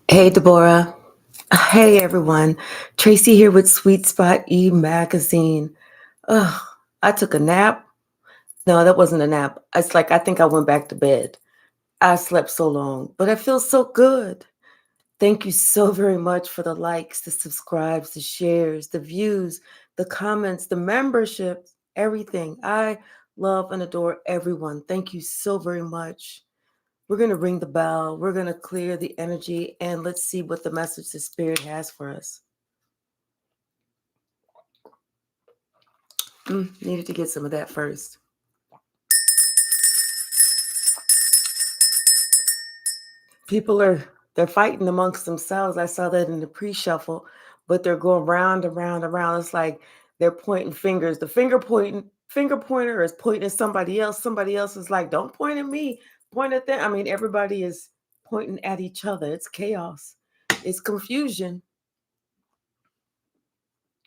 Hey, Deborah. Hey, everyone. Tracy here with Sweet Spot magazine. Ugh, I took a nap. No, that wasn't a nap. It's like I think I went back to bed. I slept so long, but I feel so good. Thank you so very much for the likes, the subscribes, the shares, the views, the comments, the memberships, everything. I love and adore everyone. Thank you so very much. We're going to ring the bell. We're going to clear the energy and let's see what the message the Spirit has for us. Needed to get some of that first. They're fighting amongst themselves. I saw that in the pre-shuffle, but they're going round and round and round. It's like they're pointing fingers. The finger pointer is pointing at somebody else. Somebody else is like, don't point at me, point at them. I mean, everybody is pointing at each other. It's chaos. It's confusion.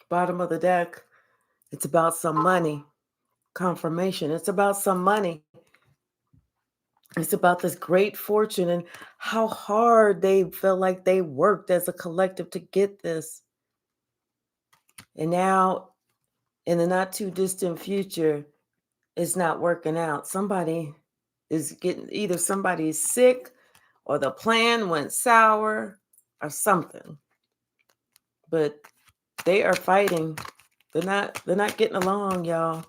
Bottom of the deck. It's about some money. Confirmation. It's about some money. It's about this great fortune and how hard they feel like they worked as a collective to get this. And now, in the not too distant future, it's not working out. Somebody is getting either somebody's sick or the plan went sour or something. But they are fighting. They're not getting along, y'all.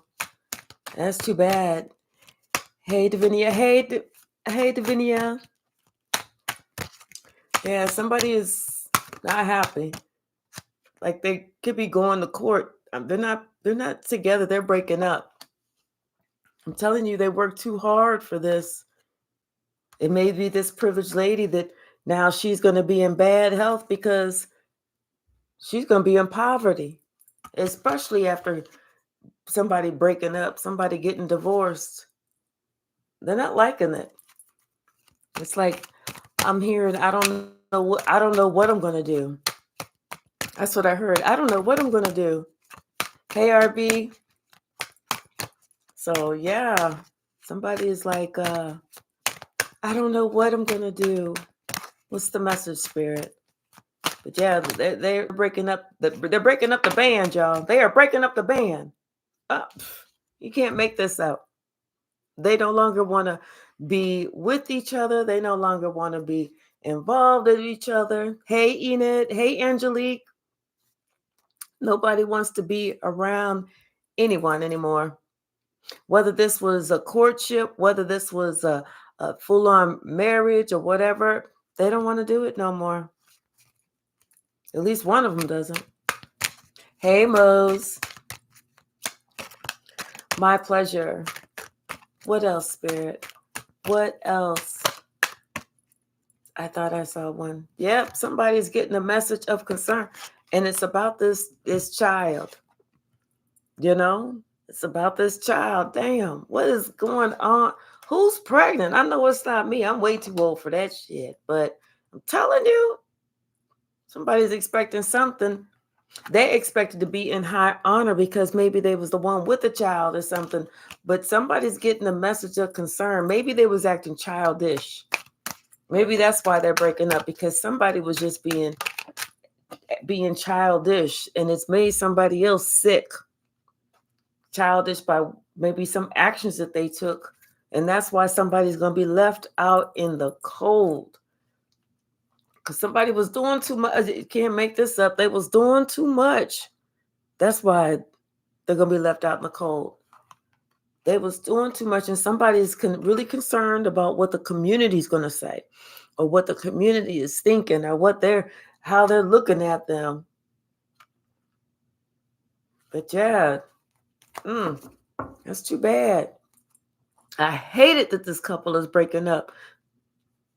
That's too bad. Hey, Davinia. Hey, Davinia. Yeah, somebody is not happy. Like they could be going to court. They're not together. They're breaking up. I'm telling you, they worked too hard for this. It may be this privileged lady that now she's going to be in bad health because she's going to be in poverty, especially after somebody breaking up, somebody getting divorced. They're not liking it. It's like I'm hearing, I don't know what I'm going to do. That's what I heard. I don't know what I'm going to do. Hey, RB. So yeah, somebody is like, I don't know what I'm gonna do. What's the message, Spirit? But yeah, they're breaking up. They're breaking up the band, y'all. They are breaking up the band. You can't make this up. They no longer want to be with each other. They no longer want to be involved with each other. Hey, Enid. Hey, Angelique. Nobody wants to be around anyone anymore. Whether this was a courtship, whether this was a full-on marriage or whatever, they don't want to do it no more. At least one of them doesn't. Hey, Mose. My pleasure. What else, Spirit? What else? I thought I saw one. Yep, somebody's getting a message of concern. And it's about this child. You know? It's about this child. Damn, what is going on? Who's pregnant? I know it's not me. I'm way too old for that shit. But I'm telling you, somebody's expecting something. They expected to be in high honor because maybe they was the one with the child or something. But somebody's getting a message of concern. Maybe they was acting childish. Maybe that's why they're breaking up, because somebody was just being childish, and it's made somebody else sick. Childish by maybe some actions that they took. And that's why somebody's going to be left out in the cold. Because somebody was doing too much. You can't make this up. They was doing too much. That's why they're going to be left out in the cold. They was doing too much, and somebody's really concerned about what the community is going to say, or what the community is thinking, or how they're looking at them. But yeah, that's too bad. I hate it that this couple is breaking up.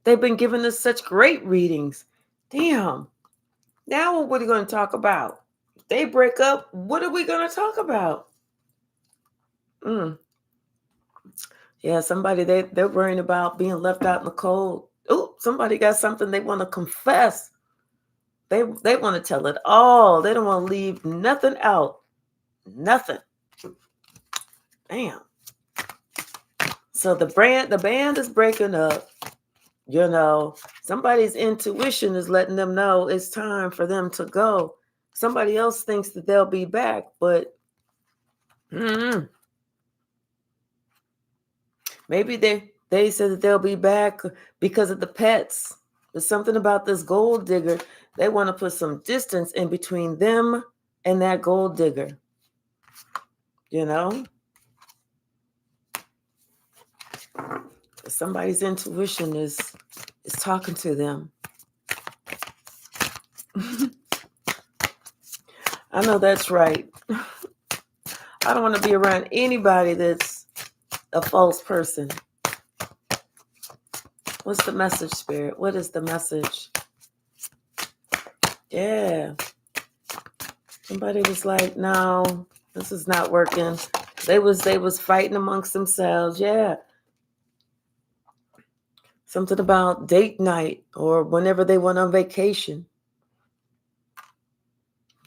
They've been giving us such great readings. Damn. Now what are we going to talk about? If they break up, what are we going to talk about? Yeah, somebody, they're worrying about being left out in the cold. Oh, somebody got something they want to confess. They want to tell it all. They don't want to leave nothing out. Nothing. Damn. So the band is breaking up. You know, somebody's intuition is letting them know it's time for them to go. Somebody else thinks that they'll be back, but maybe they said that they'll be back because of the pets. There's something about this gold digger. They want to put some distance in between them and that gold digger. You know? Somebody's intuition is talking to them. I know that's right. I don't want to be around anybody that's a false person. What's the message, Spirit? What is the message? Yeah. Somebody was like, no, this is not working. They was fighting amongst themselves. Yeah. Something about date night or whenever they went on vacation.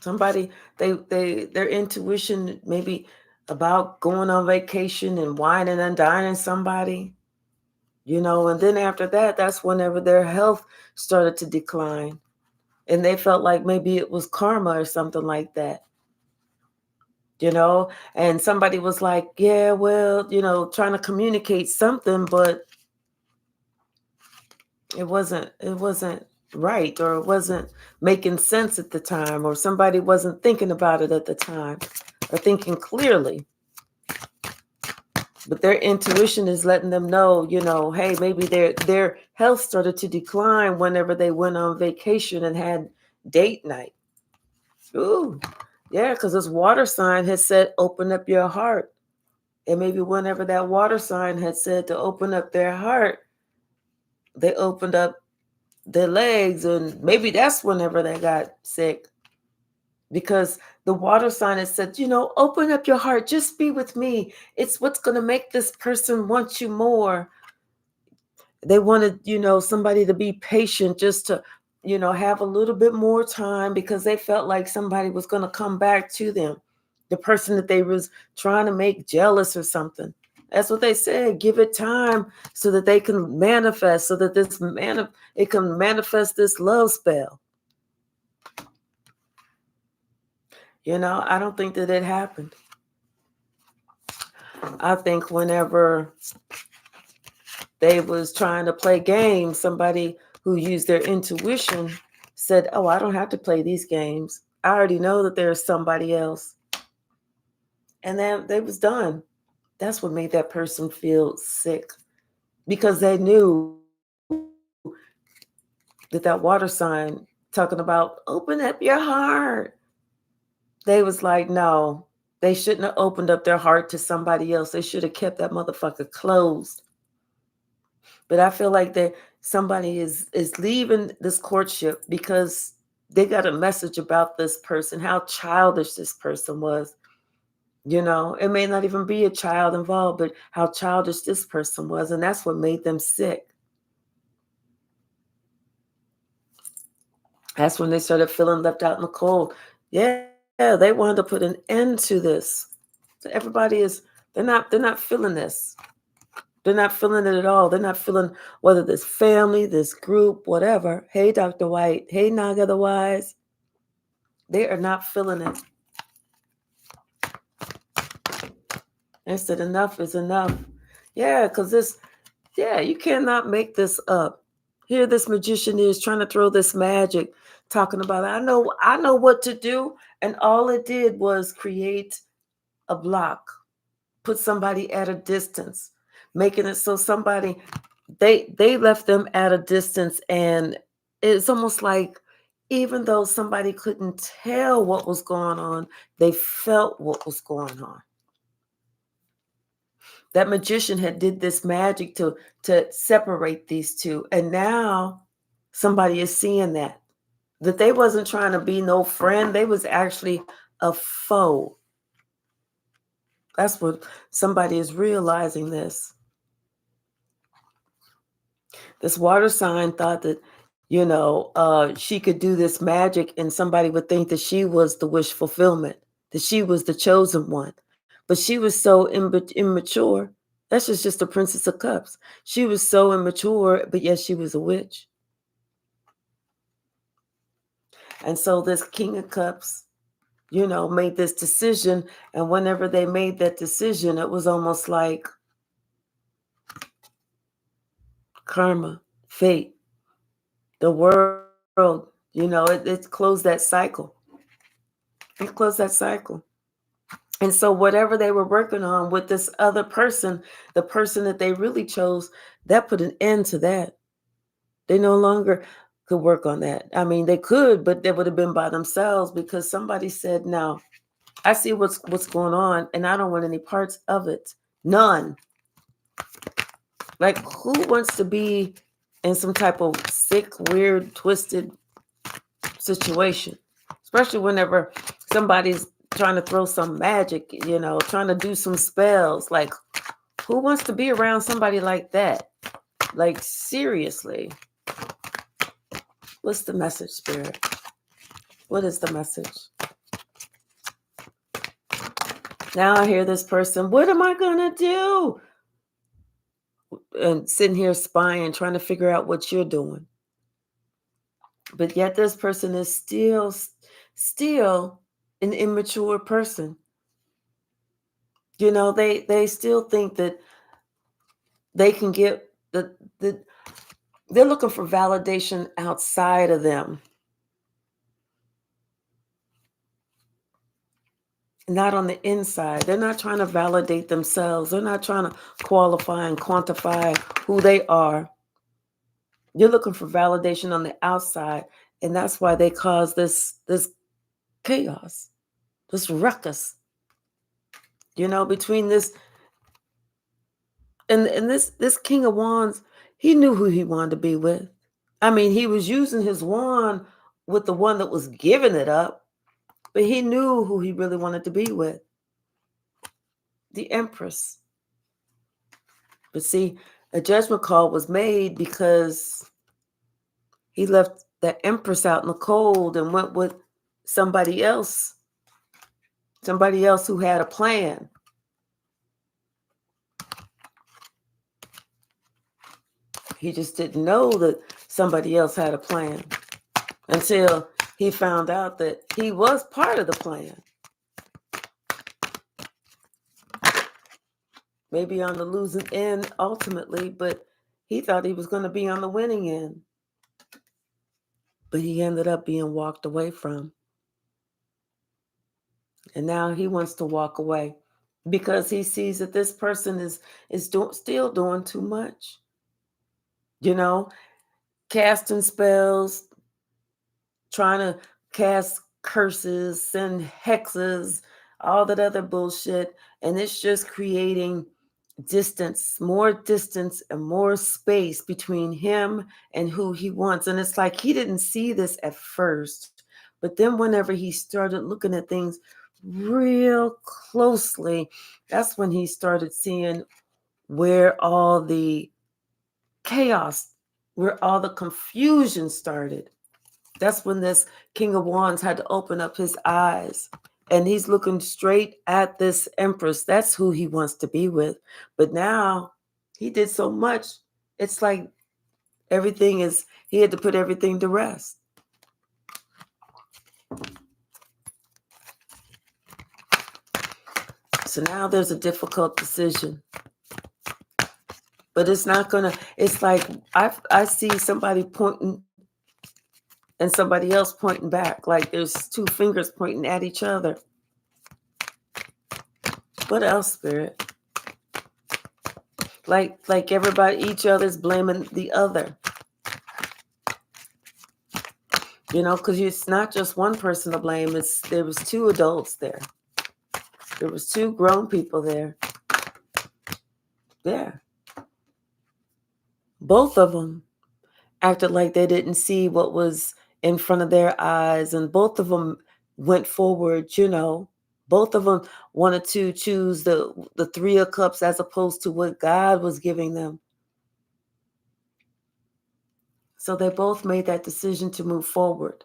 Somebody, their intuition maybe about going on vacation and whining and dining somebody, you know, and then after that, that's whenever their health started to decline. And they felt like maybe it was karma or something like that, you know, and somebody was like, yeah, well, you know, trying to communicate something, but it wasn't right, or it wasn't making sense at the time, or somebody wasn't thinking about it at the time or thinking clearly. But their intuition is letting them know, you know, hey, maybe their health started to decline whenever they went on vacation and had date night. Ooh, yeah, because this water sign has said, open up your heart. And maybe whenever that water sign had said to open up their heart, they opened up their legs, and maybe that's whenever they got sick. Because the water sign has said, you know, open up your heart, just be with me. It's what's going to make this person want you more. They wanted, you know, somebody to be patient, just to, you know, have a little bit more time, because they felt like somebody was going to come back to them, the person that they was trying to make jealous or something. That's what they said. Give it time so that they can manifest, so that it can manifest this love spell. You know, I don't think that it happened. I think whenever they was trying to play games, somebody who used their intuition said, oh, I don't have to play these games. I already know that there's somebody else. And then they was done. That's what made that person feel sick, because they knew that water sign talking about open up your heart. They was like, no, they shouldn't have opened up their heart to somebody else. They should have kept that motherfucker closed. But I feel like that somebody is leaving this courtship because they got a message about this person, how childish this person was. You know, it may not even be a child involved, but how childish this person was. And that's what made them sick. That's when they started feeling left out in the cold. Yeah, they wanted to put an end to this. So everybody is, they're not feeling this. They're not feeling it at all. They're not feeling whether this family, this group, whatever. Hey, Dr. White. Hey, Naga the Wise. They are not feeling it. They said enough is enough. Yeah, because you cannot make this up. Here this magician is trying to throw this magic, talking about, I know what to do. And all it did was create a block, put somebody at a distance, making it so somebody, they left them at a distance. And it's almost like, even though somebody couldn't tell what was going on, they felt what was going on. That magician had did this magic to separate these two, and now somebody is seeing that they wasn't trying to be no friend. They was actually a foe. That's what somebody is realizing. This water sign thought that, you know, she could do this magic and somebody would think that she was the wish fulfillment, that she was the chosen one. But she was so immature. That's just the Princess of Cups. She was so immature, but yet she was a witch. And so this King of Cups, made this decision. And whenever they made that decision, it was almost like karma, fate, the world, it closed that cycle. It closed that cycle. And so whatever they were working on with this other person, the person that they really chose, that put an end to that. They no longer could work on that. I mean, they could, but they would have been by themselves because somebody said, no, I see what's going on and I don't want any parts of it. None. Like, who wants to be in some type of sick, weird, twisted situation? Especially whenever somebody's trying to throw some magic, trying to do some spells. Like, who wants to be around somebody like that? Like, seriously. What's the message, Spirit? What is the message? Now I hear this person, what am I going to do? And sitting here spying, trying to figure out what you're doing. But yet this person is still an immature person. They still think that they can get they're looking for validation outside of them. Not on the inside. They're not trying to validate themselves. They're not trying to qualify and quantify who they are. You're looking for validation on the outside, and that's why they cause this chaos, this ruckus. Between this and this King of Wands, he knew who he wanted to be with. I mean, he was using his wand with the one that was giving it up, but he knew who he really wanted to be with. The Empress. But see, a judgment call was made because he left the Empress out in the cold and went with somebody else who had a plan. He just didn't know that somebody else had a plan until he found out that he was part of the plan. Maybe on the losing end ultimately, but he thought he was going to be on the winning end. But he ended up being walked away from. And now he wants to walk away because he sees that this person is still doing too much. Casting spells, trying to cast curses, send hexes, all that other bullshit. And it's just creating more distance and more space between him and who he wants. And it's like he didn't see this at first. But then whenever he started looking at things real closely, that's when he started seeing where all the chaos, where all the confusion started. That's when this King of Wands had to open up his eyes. And he's looking straight at this Empress. That's who he wants to be with. But now he did so much. It's like he had to put everything to rest. So now there's a difficult decision. But it's like I see somebody pointing and somebody else pointing back. Like there's two fingers pointing at each other. What else, Spirit? Like everybody, each other's blaming the other. Because it's not just one person to blame. There was two adults there. There was two grown people there. Yeah. Both of them acted like they didn't see what was in front of their eyes, and both of them went forward. Both of them wanted to choose the Three of Cups as opposed to what God was giving them. So they both made that decision to move forward.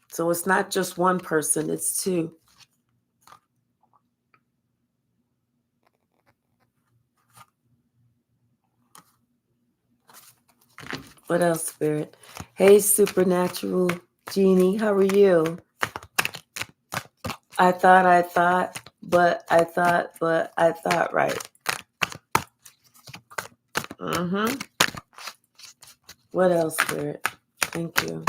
So it's not just one person, it's two. What else, Spirit? Hey, Supernatural Genie, how are you? I thought, but I thought right. What else, Spirit? Thank you.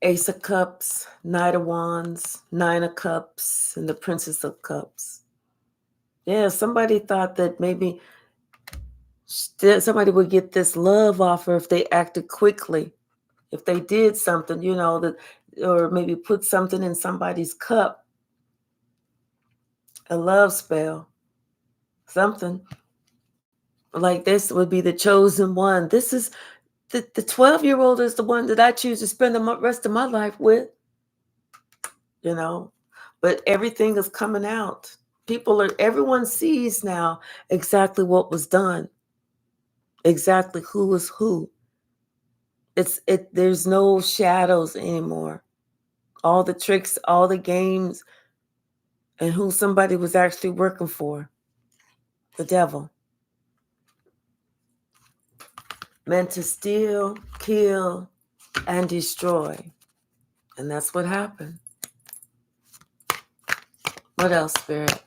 Ace of Cups, Knight of Wands, Nine of Cups, and the Princess of Cups. Yeah, somebody thought that maybe somebody would get this love offer if they acted quickly, if they did something, that, or maybe put something in somebody's cup, a love spell, something like this would be the chosen one. This is the 12-year-old is the one that I choose to spend the rest of my life with, but everything is coming out. Everyone sees now exactly what was done, exactly who was who. There's no shadows anymore. All the tricks, all the games, and who somebody was actually working for. The devil. Meant to steal, kill, and destroy. And that's what happened. What else, Spirit?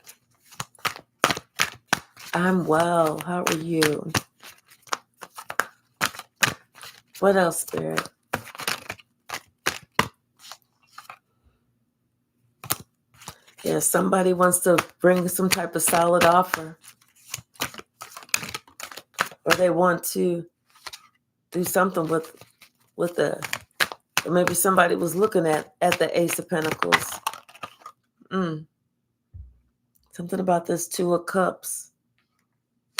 I'm well. How are you? What else, Spirit? Yeah, somebody wants to bring some type of solid offer. Or they want to do something with or maybe somebody was looking at the Ace of Pentacles. Something about this Two of Cups.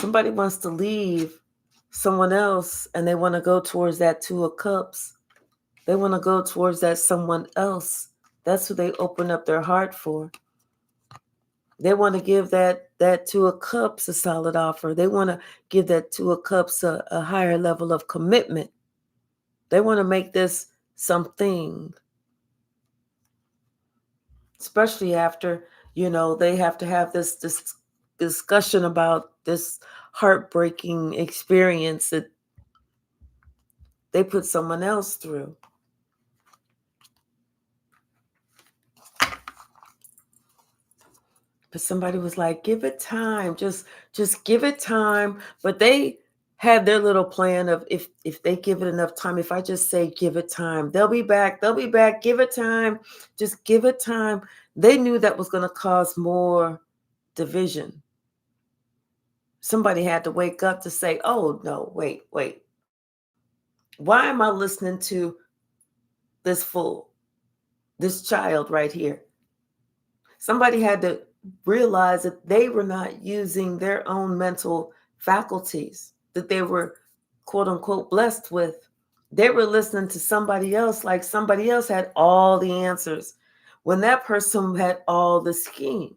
Somebody wants to leave someone else and they want to go towards that Two of Cups. They want to go towards that someone else. That's who they open up their heart for. They want to give that Two of Cups a solid offer. They want to give that Two of Cups a higher level of commitment. They want to make this something. Especially after, they have to have this discussion about this heartbreaking experience that they put someone else through. But somebody was like, give it time. Just give it time. But they had their little plan of if they give it enough time, if I just say give it time, they'll be back, give it time, just give it time. They knew that was going to cause more division. Somebody had to wake up to say, oh, no, wait. Why am I listening to this fool, this child right here? Somebody had to realize that they were not using their own mental faculties that they were, quote unquote, blessed with. They were listening to somebody else like somebody else had all the answers when that person had all the schemes.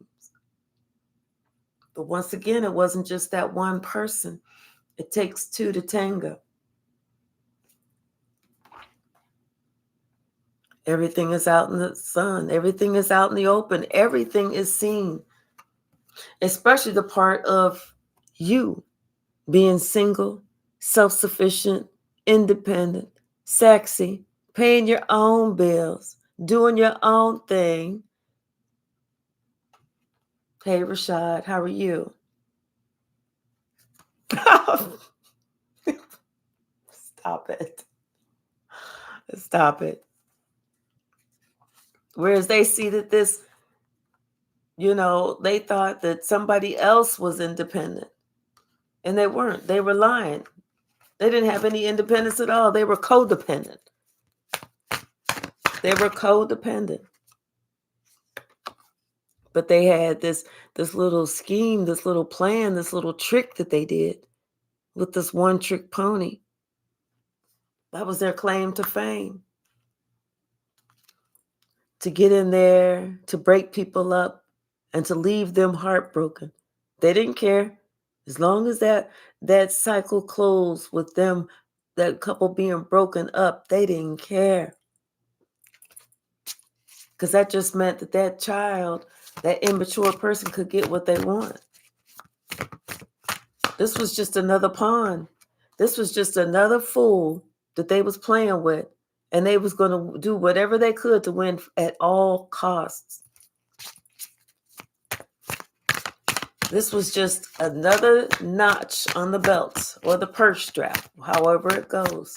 But once again, it wasn't just that one person. It takes two to tango. Everything is out in the sun. Everything is out in the open. Everything is seen. Especially the part of you being single, self-sufficient, independent, sexy, paying your own bills, doing your own thing. Hey, Rashad, how are you? Stop it. Stop it. Whereas they see that this, they thought that somebody else was independent. And they weren't. They were lying. They didn't have any independence at all. They were codependent. But they had this little scheme, this little plan, this little trick that they did with this one trick pony. That was their claim to fame. To get in there, to break people up, and to leave them heartbroken. They didn't care. As long as that cycle closed with them, that couple being broken up, they didn't care. Because that just meant that child, that immature person could get what they want. This was just another pawn. This was just another fool that they was playing with. And they was going to do whatever they could to win at all costs. This was just another notch on the belt or the purse strap, however it goes.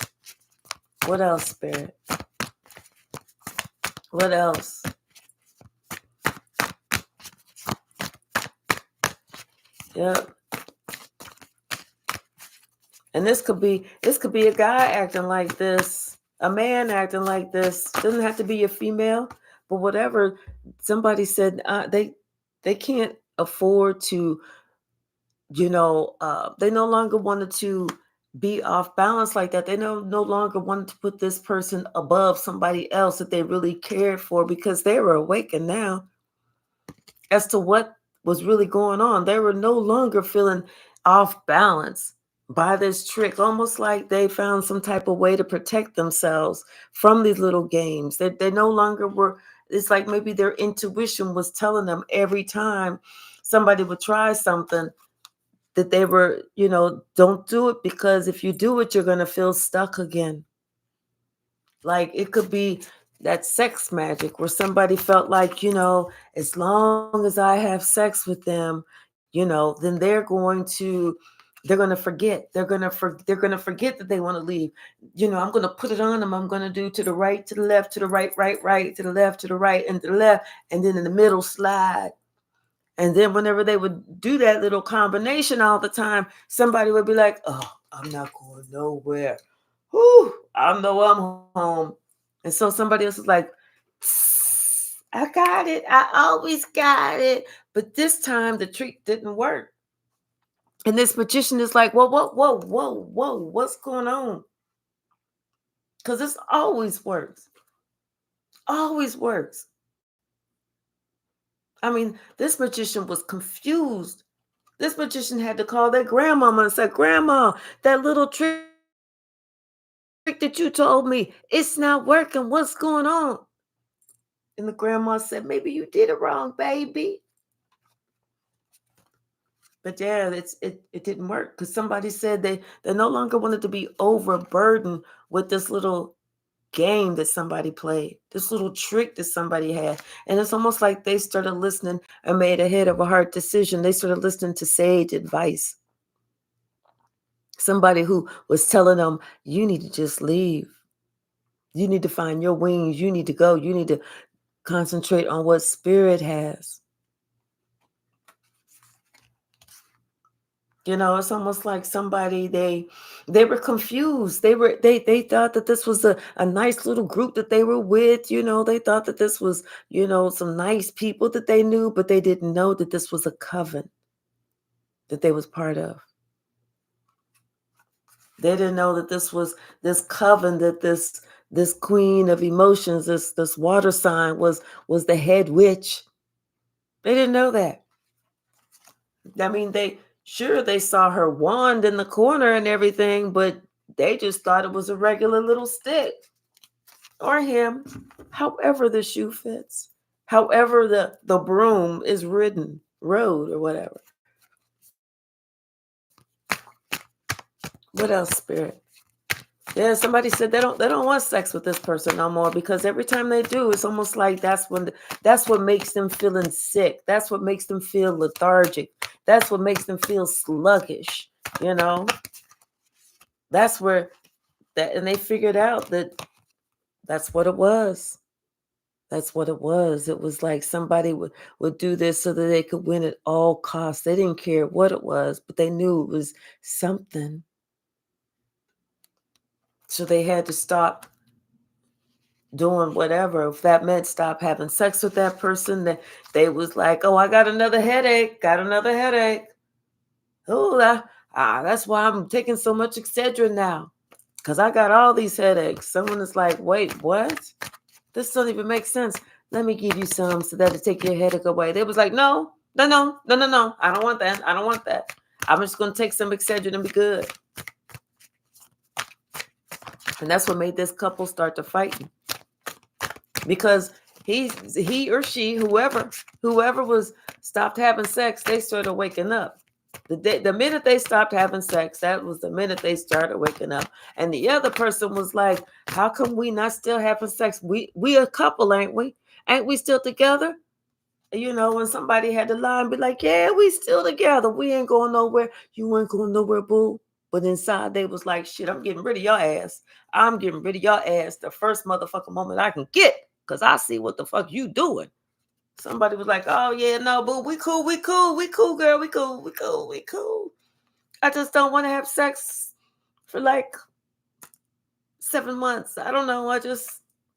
What else, Spirit? What else? Yep. And this could be a guy acting like this, a man acting like this. Doesn't have to be a female, but whatever. Somebody said they can't afford to, they no longer wanted to be off balance like that. They no longer wanted to put this person above somebody else that they really cared for, because they were awakened now as to what was really going on. They were no longer feeling off balance by this trick, almost like they found some type of way to protect themselves from these little games. They no longer were, it's like maybe their intuition was telling them every time somebody would try something that they were, don't do it, because if you do it, you're going to feel stuck again. Like it could be that sex magic where somebody felt like, as long as I have sex with them, then they're going to forget. They're going to forget that they want to leave. I'm going to put it on them. I'm going to do to the right, to the left, to the right, right, to the left, to the right, and to the left, and then in the middle slide. And then whenever they would do that little combination all the time, somebody would be like, oh, I'm not going nowhere. Whew, I know I'm home. And so somebody else is like, I got it. I always got it. But this time the trick didn't work. And this magician is like, whoa, what's going on? Because this always works. Always works. I mean, this magician was confused. This magician had to call their grandmama and say, Grandma, that little trick that you told me, it's not working. What's going on? And the grandma said, maybe you did it wrong, baby. But yeah, it didn't work, because somebody said they no longer wanted to be overburdened with this little game that somebody played, this little trick that somebody had. And it's almost like they started listening and made a head of a heart decision. They started listening to sage advice. Somebody who was telling them, you need to just leave. You need to find your wings. You need to go. You need to concentrate on what spirit has. It's almost like somebody, they were confused. They thought that this was a nice little group that they were with. They thought that this was, some nice people that they knew, but they didn't know that this was a coven that they was part of. They didn't know that this was this coven, that this queen of emotions, this water sign was the head witch. They didn't know that. I mean, they saw her wand in the corner and everything, but they just thought it was a regular little stick, or him, however the shoe fits, however the broom is rode or whatever. What else, Spirit? Yeah, somebody said they don't want sex with this person no more, because every time they do, it's almost like that's what makes them feeling sick. That's what makes them feel lethargic. That's what makes them feel sluggish. That's where and they figured out that that's what it was. That's what it was. It was like somebody would do this so that they could win at all costs. They didn't care what it was, but they knew it was something. So they had to stop doing whatever. If that meant stop having sex with that person, that they was like, oh, I got another headache. Oh, that's why I'm taking so much Excedrin now, because I got all these headaches. Someone is like, wait, what? This doesn't even make sense. Let me give you some so that'll take your headache away. They was like, no. I don't want that. I'm just going to take some Excedrin and be good. And that's what made this couple start to fighting. Because he or she, whoever was stopped having sex, they started waking up. The minute they stopped having sex, that was the minute they started waking up. And the other person was like, how come we not still having sex? We a couple, ain't we? Ain't we still together? You know, when somebody had to lie and be like, yeah, we still together. We ain't going nowhere. You ain't going nowhere, boo. But inside they was like, shit, I'm getting rid of your ass. I'm getting rid of your ass the first motherfucking moment I can get. Because I see what the fuck you doing. Somebody was like, oh, yeah, no, boo, we cool, girl, we cool. I just don't want to have sex for like 7 months. I don't know.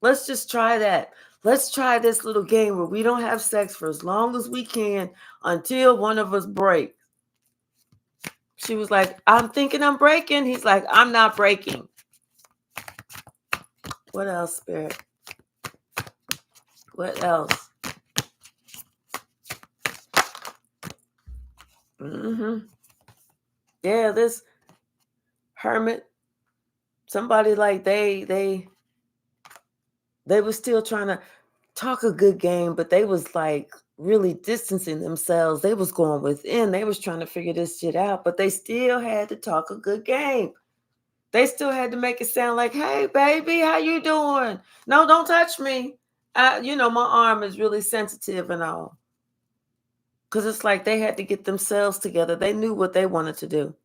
Let's just try that. Let's try this little game where we don't have sex for as long as we can until one of us breaks. She was like, I'm thinking I'm breaking. He's like, I'm not breaking. What else, Spirit? What else? Yeah, this hermit, somebody like they were still trying to talk a good game, but they was like really distancing themselves. They was going within. They was trying to figure this shit out, but they still had to talk a good game. They still had to make it sound like, hey, baby, how you doing? No, don't touch me. My arm is really sensitive and all. Because it's like they had to get themselves together. They knew what they wanted to do.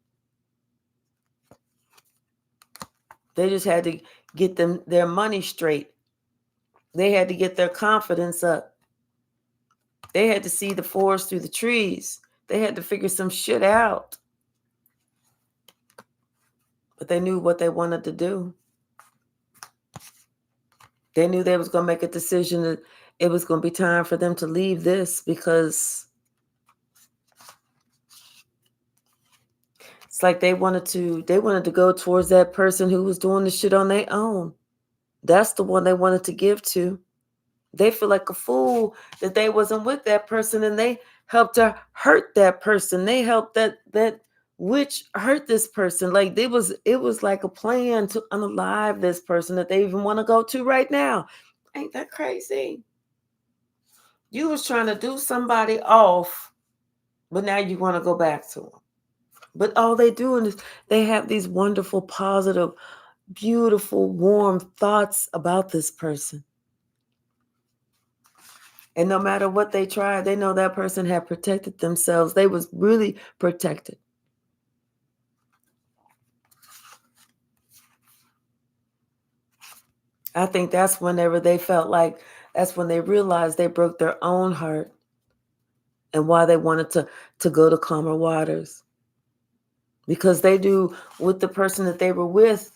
They just had to get their money straight. They had to get their confidence up. They had to see the forest through the trees. They had to figure some shit out. But they knew what they wanted to do. They knew they was going to make a decision that it was going to be time for them to leave this, because it's like they wanted to go towards that person who was doing the shit on their own. That's the one they wanted to give to. They feel like a fool that they wasn't with that person, and they helped her hurt that person. They helped that witch hurt this person. Like it was like a plan to unalive this person that they even want to go to right now. Ain't that crazy? You was trying to do somebody off, but now you want to go back to them. But all they doing is they have these wonderful, positive, beautiful, warm thoughts about this person. And no matter what they tried, they know that person had protected themselves. They was really protected. I think that's whenever they felt like, that's when they realized they broke their own heart and why they wanted to go to calmer waters. Because they knew with the person that they were with,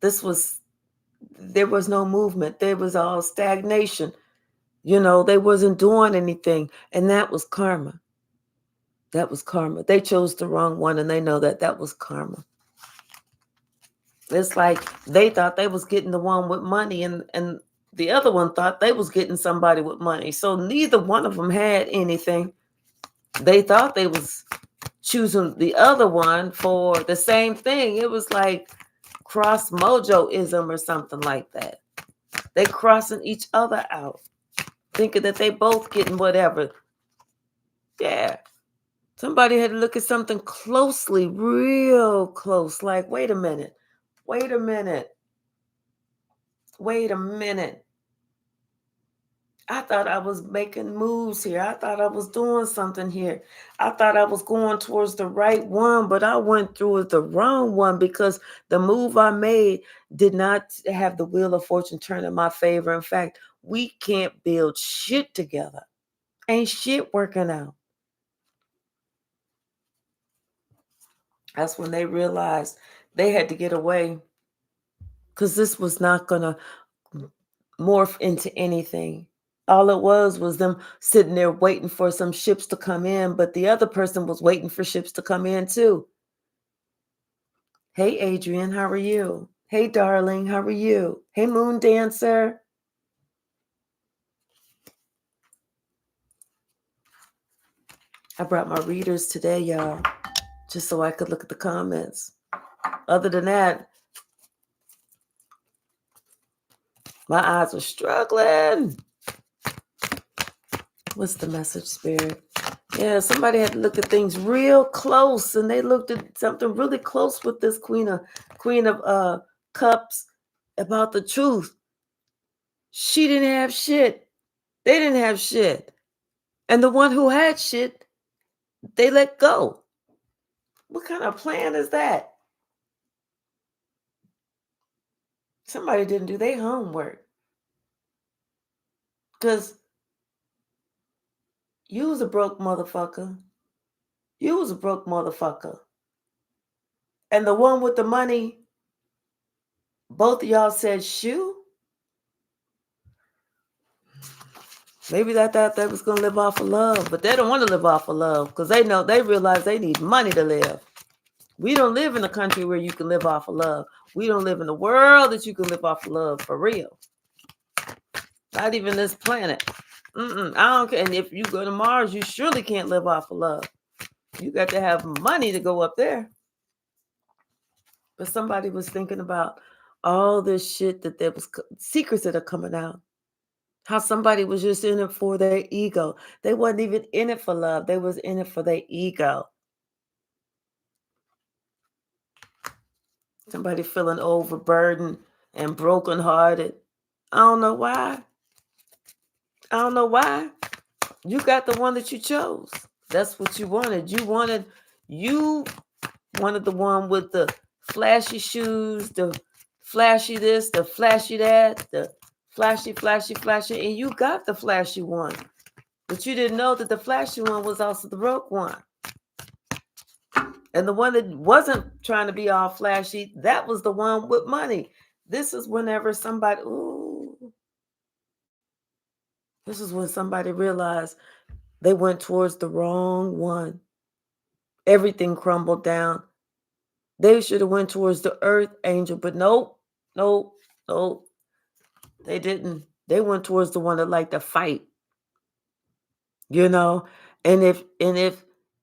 there was no movement. There was all stagnation. They wasn't doing anything. And that was karma. That was karma. They chose the wrong one, and they know that was karma. It's like they thought they was getting the one with money, and the other one thought they was getting somebody with money. So neither one of them had anything. They thought they was choosing the other one for the same thing. It was like cross mojoism or something like that. They crossing each other out, thinking that they both getting whatever. Yeah. Somebody had to look at something closely, real close. Like, wait a minute. I thought I was making moves here. I thought I was doing something here. I thought I was going towards the right one, but I went through the wrong one because the move I made did not have the wheel of fortune turn in my favor. In fact, we can't build shit together. Ain't shit working out. That's when they realized they had to get away, because this was not going to morph into anything. All it was them sitting there waiting for some ships to come in, but the other person was waiting for ships to come in too. Hey, Adrian, how are you? Hey, darling, how are you? Hey, Moon Dancer. I brought my readers today, y'all, just so I could look at the comments. Other than that, my eyes are struggling. What's the message, Spirit? Yeah, somebody had to look at things real close, and they looked at something really close with this Queen of Cups about the truth. She didn't have shit. They didn't have shit. And the one who had shit, they let go. What kind of plan is that? Somebody didn't do their homework. Because you was a broke motherfucker. You was a broke motherfucker. And the one with the money, both of y'all said shoe. Maybe they thought they was going to live off of love, but they don't want to live off of love because they realize they need money to live. We don't live in a country where you can live off of love. We don't live in a world that you can live off of love for real. Not even this planet. I don't care. And if you go to Mars, you surely can't live off of love. You got to have money to go up there. But somebody was thinking about all this shit that there was secrets that are coming out. How somebody was just in it for their ego. They wasn't even in it for love. They was in it for their ego. Somebody feeling overburdened and brokenhearted. I don't know why. I don't know why. You got the one that you chose. That's what you wanted. You wanted the one with the flashy shoes, the flashy this, the flashy that, the flashy, and you got the flashy one. But you didn't know that the flashy one was also the broke one. And the one that wasn't trying to be all flashy, that was the one with money. This is whenever somebody, this is when somebody realized they went towards the wrong one. Everything crumbled down. They should have went towards the earth angel, but nope. They didn't. They went towards the one that liked to fight. And if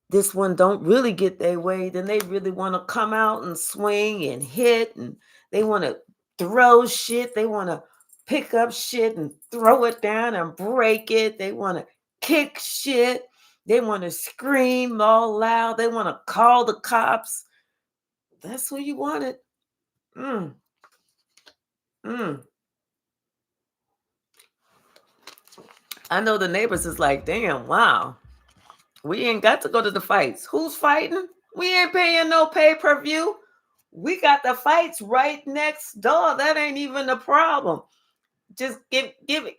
this one don't really get their way, then they really want to come out and swing and hit, and they want to throw shit. They want to pick up shit and throw it down and break it. They want to kick shit. They want to scream all loud. They want to call the cops. That's who you wanted. I know the neighbors is like, damn, wow. We ain't got to go to the fights. Who's fighting? We ain't paying no pay-per-view. We got the fights right next door. That ain't even a problem. Just give it.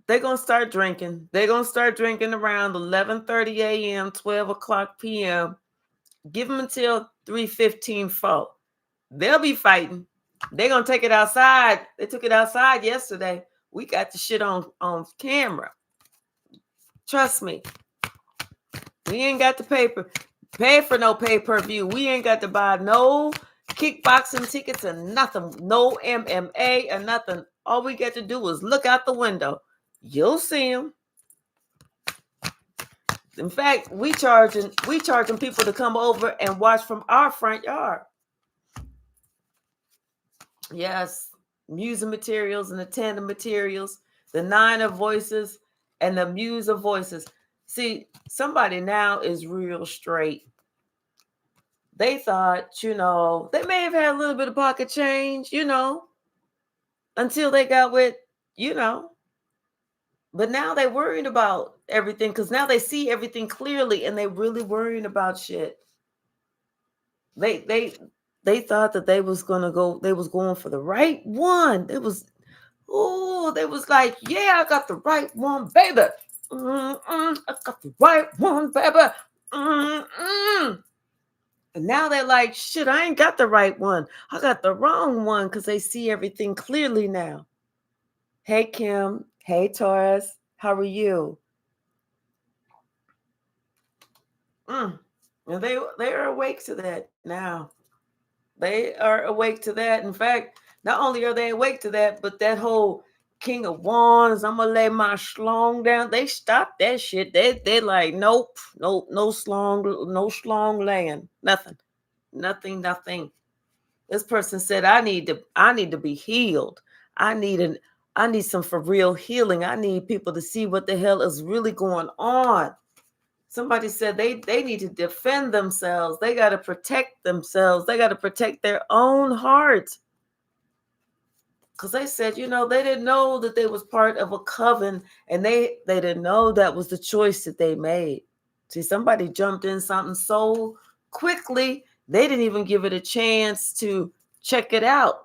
They're going to start drinking. They're going to start drinking around 11:30 a.m., 12 o'clock p.m. Give them until 3:15 folk. They'll be fighting. They're going to take it outside. They took it outside yesterday. We got the shit on camera. Trust me. We ain't got to pay for no pay-per-view. We ain't got to buy no kickboxing tickets or nothing. No MMA or nothing. All we got to do is look out the window. You'll see them. In fact, we charging people to come over and watch from our front yard. Yes, music materials and the tandem materials, the 9 of voices and the muse of voices. See, somebody now is real straight. They thought, they may have had a little bit of pocket change, until they got with, But now they're worried about everything because now they see everything clearly and they really worrying about shit. They thought that they was going for the right one. They was like, yeah, I got the right one, baby. I got the right one, baby. And now they're like, shit, I ain't got the right one. I got the wrong one because they see everything clearly now. Hey, Kim. Hey, Taurus. How are you? And they are awake to that now. They are awake to that. In fact, not only are they awake to that, but that whole King of Wands, I'm going to lay my schlong down. They stopped that shit. They like, nope, no schlong laying. Nothing. This person said, I need to be healed. I need some for real healing. I need people to see what the hell is really going on. Somebody said they need to defend themselves. They got to protect themselves. They got to protect their own heart. Because they said, you know, they didn't know that they was part of a coven, and they didn't know that was the choice that they made. See, somebody jumped in something so quickly, they didn't even give it a chance to check it out.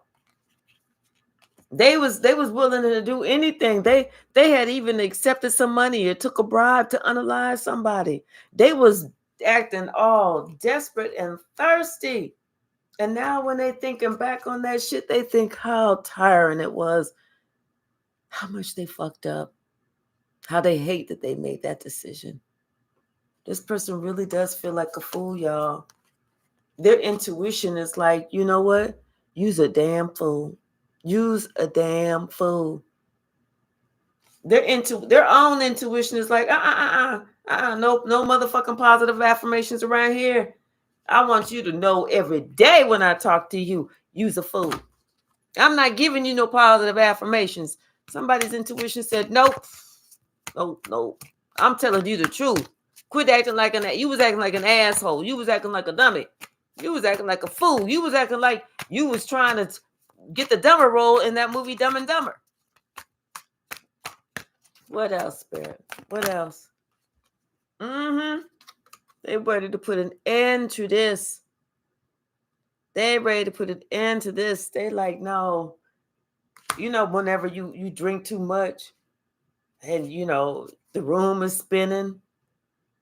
They was willing to do anything. They had even accepted some money or took a bribe to unalive somebody. They was acting all desperate and thirsty. And now when they thinking back on that shit, they think how tiring it was, how much they fucked up, how they hate that they made that decision. This person really does feel like a fool, y'all. Their intuition is like, you know what? Use a damn fool. Use a damn fool. Their own intuition is like, no motherfucking positive affirmations around here. I want you to know every day when I talk to you, use a fool. I'm not giving you no positive affirmations. Somebody's intuition said, nope. I'm telling you the truth. Quit acting like you was acting like an asshole. You was acting like a dummy. You was acting like a fool. You was acting like you was trying to get the dumber role in that movie Dumb and Dumber. What else, Spirit? What else? They ready to put an end to this. They ready to put an end to this. They like, no. You know, whenever you drink too much and, you know, the room is spinning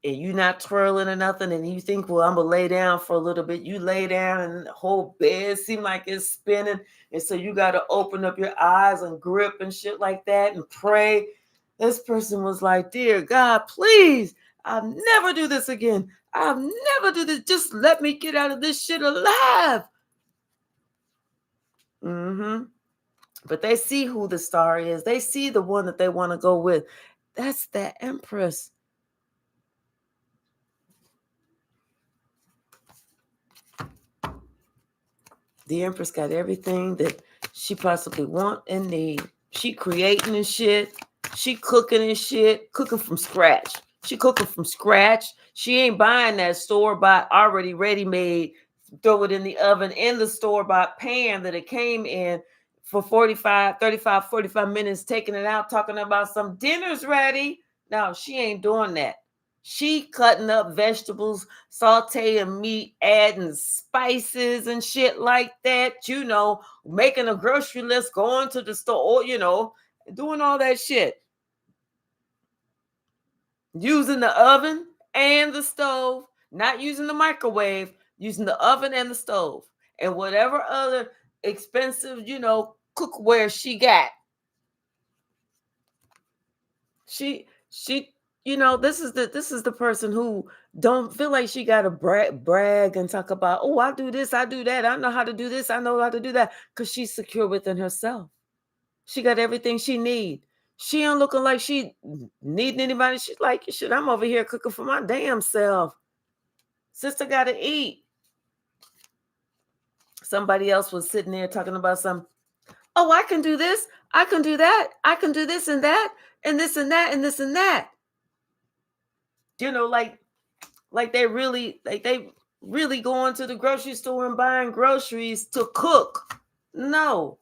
and you're not twirling or nothing, and you think, well, I'm going to lay down for a little bit. You lay down and the whole bed seems like it's spinning. And so you got to open up your eyes and grip and shit like that and pray. This person was like, dear God, please, I'll never do this again. I'll never do this. Just let me get out of this shit alive. But they see who the star is. They see the one that they want to go with. That's the Empress. The Empress got everything that she possibly want and need. She creating and shit. She cooking and shit. Cooking from scratch. She cooking from scratch. She ain't buying that store-bought, already ready-made, throw it in the oven in the store-bought pan that it came in for 45 minutes, taking it out, talking about some dinner's ready. No, she ain't doing that. She cutting up vegetables, sauteing meat, adding spices and shit like that, you know, making a grocery list, going to the store, you know, doing all that shit. Using the oven and the stove, not using the microwave, using the oven and the stove, and whatever other expensive, you know, cookware she got. She, you know, this is the person who don't feel like she got to brag and talk about, oh, I do this, I do that, I know how to do this, I know how to do that, because she's secure within herself. She got everything she need. She ain't looking like she needing anybody. She's like, shit, I'm over here cooking for my damn self. Sister got to eat. Somebody else was sitting there talking about some, oh, I can do this, I can do that, I can do this and that, and this and that, and this and that. You know, like they really going to the grocery store and buying groceries to cook. No.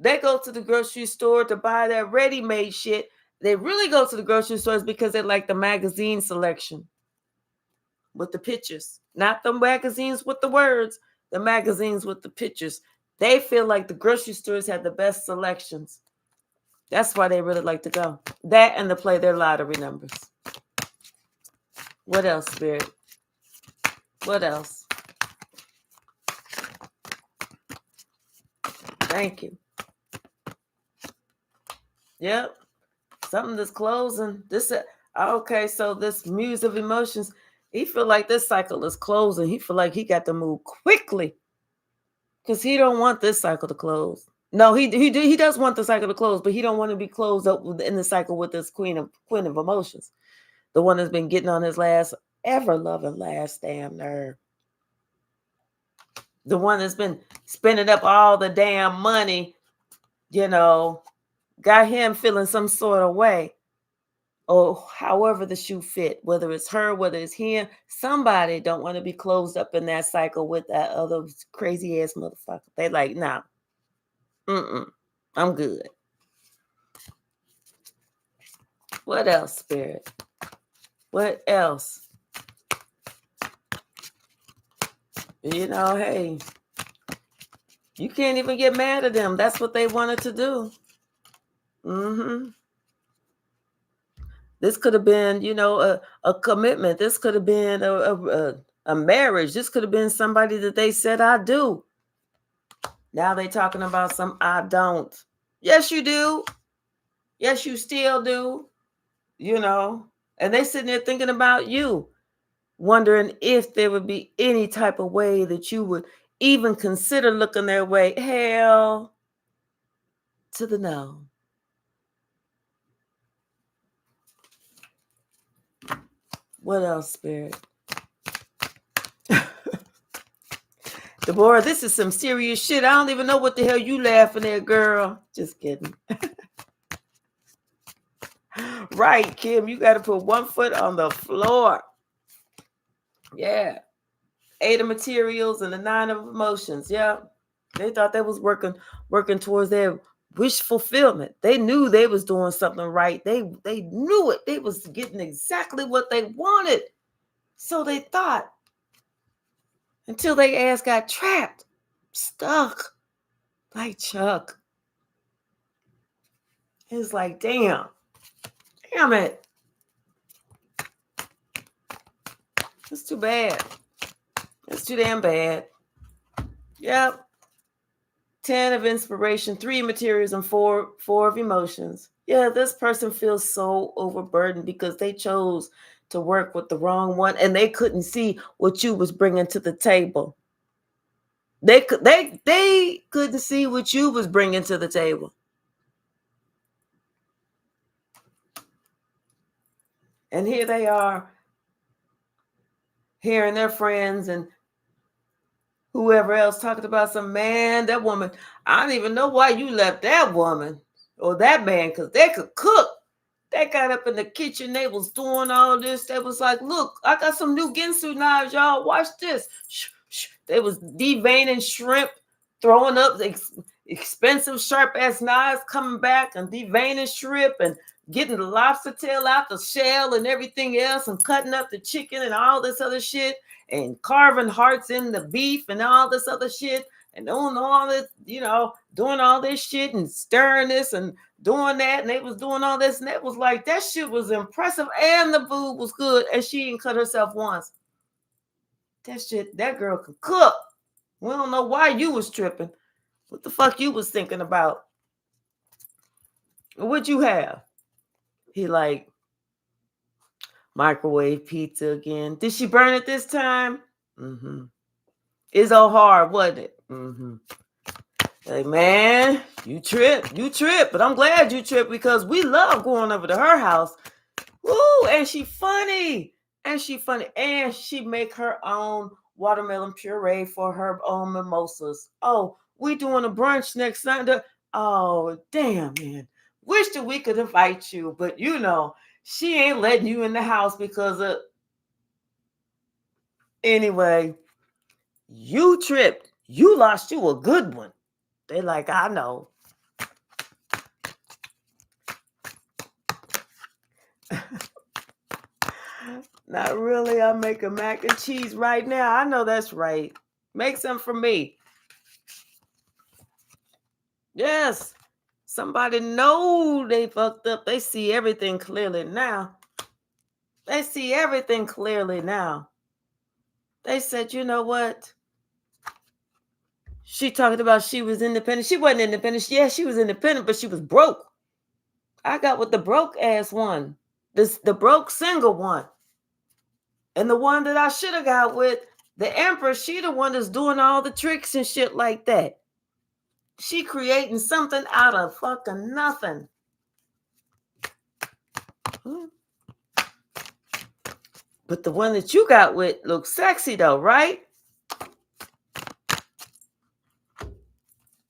They go to the grocery store to buy that ready-made shit. They really go to the grocery stores because they like the magazine selection with the pictures. Not the magazines with the words, the magazines with the pictures. They feel like the grocery stores have the best selections. That's why they really like to go. That and to play their lottery numbers. What else, Spirit? What else? Thank you. Yep. Something that's closing. This okay, so this muse of emotions, he feel like this cycle is closing. He feel like he got to move quickly because he don't want this cycle to close. No, he does want the cycle to close, but he don't want to be closed up in the cycle with this queen of emotions, the one that's been getting on his last damn nerve, the one that's been spending up all the damn money, you know, got him feeling some sort of way. or however the shoe fit, whether it's her, whether it's him, somebody don't want to be closed up in that cycle with that other crazy ass motherfucker. They like, nah, I'm good. What else, Spirit? What else? Hey, you can't even get mad at them. That's what they wanted to do. This could have been, a commitment. This could have been a marriage. This could have been somebody that they said, I do. Now they talking about some I don't. Yes, you do. Yes, you still do. And they sitting there thinking about you, wondering if there would be any type of way that you would even consider looking their way. Hell to the no. What else, Spirit? Deborah, this is some serious shit. I don't even know what the hell you laughing at, girl. Just kidding. Right, Kim, you got to put one foot on the floor. Yeah. 8 of materials and the 9 of emotions. Yeah. They thought they was working towards their wish fulfillment. They knew they was doing something right. They knew it. They was getting exactly what they wanted. So they thought, until their ass got trapped, stuck like Chuck. It's like, damn it. It's too bad. It's too damn bad. Yep. 10 of inspiration, 3 materials, and 4 of emotions. Yeah, this person feels so overburdened because they chose to work with the wrong one, and they couldn't see what you was bringing to the table. They couldn't see what you was bringing to the table. And here they are, hearing their friends and whoever else talking about some man, that woman. I don't even know why you left that woman or that man, because they could cook. They got up in the kitchen. They was doing all this. They was like, look, I got some new Ginsu knives, y'all. Watch this. They was deveining shrimp, throwing up expensive sharp-ass knives, coming back and deveining shrimp and getting the lobster tail out the shell and everything else and cutting up the chicken and all this other shit and carving hearts in the beef and all this other shit and doing all this, doing all this shit and stirring this and doing that, and they was doing all this, and it was like, that shit was impressive, and the food was good, and she didn't cut herself once. That girl could cook. We don't know why you was tripping. What the fuck you was thinking about? What'd you have? He like, microwave pizza again. Did she burn it this time? It's all hard, wasn't it? Like, man, you trip, but I'm glad you tripped because we love going over to her house. Woo, and she funny. And she make her own watermelon puree for her own mimosas. Oh, we doing a brunch next Sunday. Oh, damn, man. Wish that we could invite you, but she ain't letting you in the house because of... Anyway, you tripped. You lost you a good one. They like, I know. Not really. I'm making mac and cheese right now. I know that's right. Make some for me. Yes. Somebody know they fucked up. They see everything clearly now. They said, you know what? She talking about she was independent. She wasn't independent. Yeah, she was independent, but she was broke. I got with the broke ass one. The broke single one. And the one that I should have got with, the Empress, she the one that's doing all the tricks and shit like that. She creating something out of fucking nothing. But the one that you got with looks sexy though, right?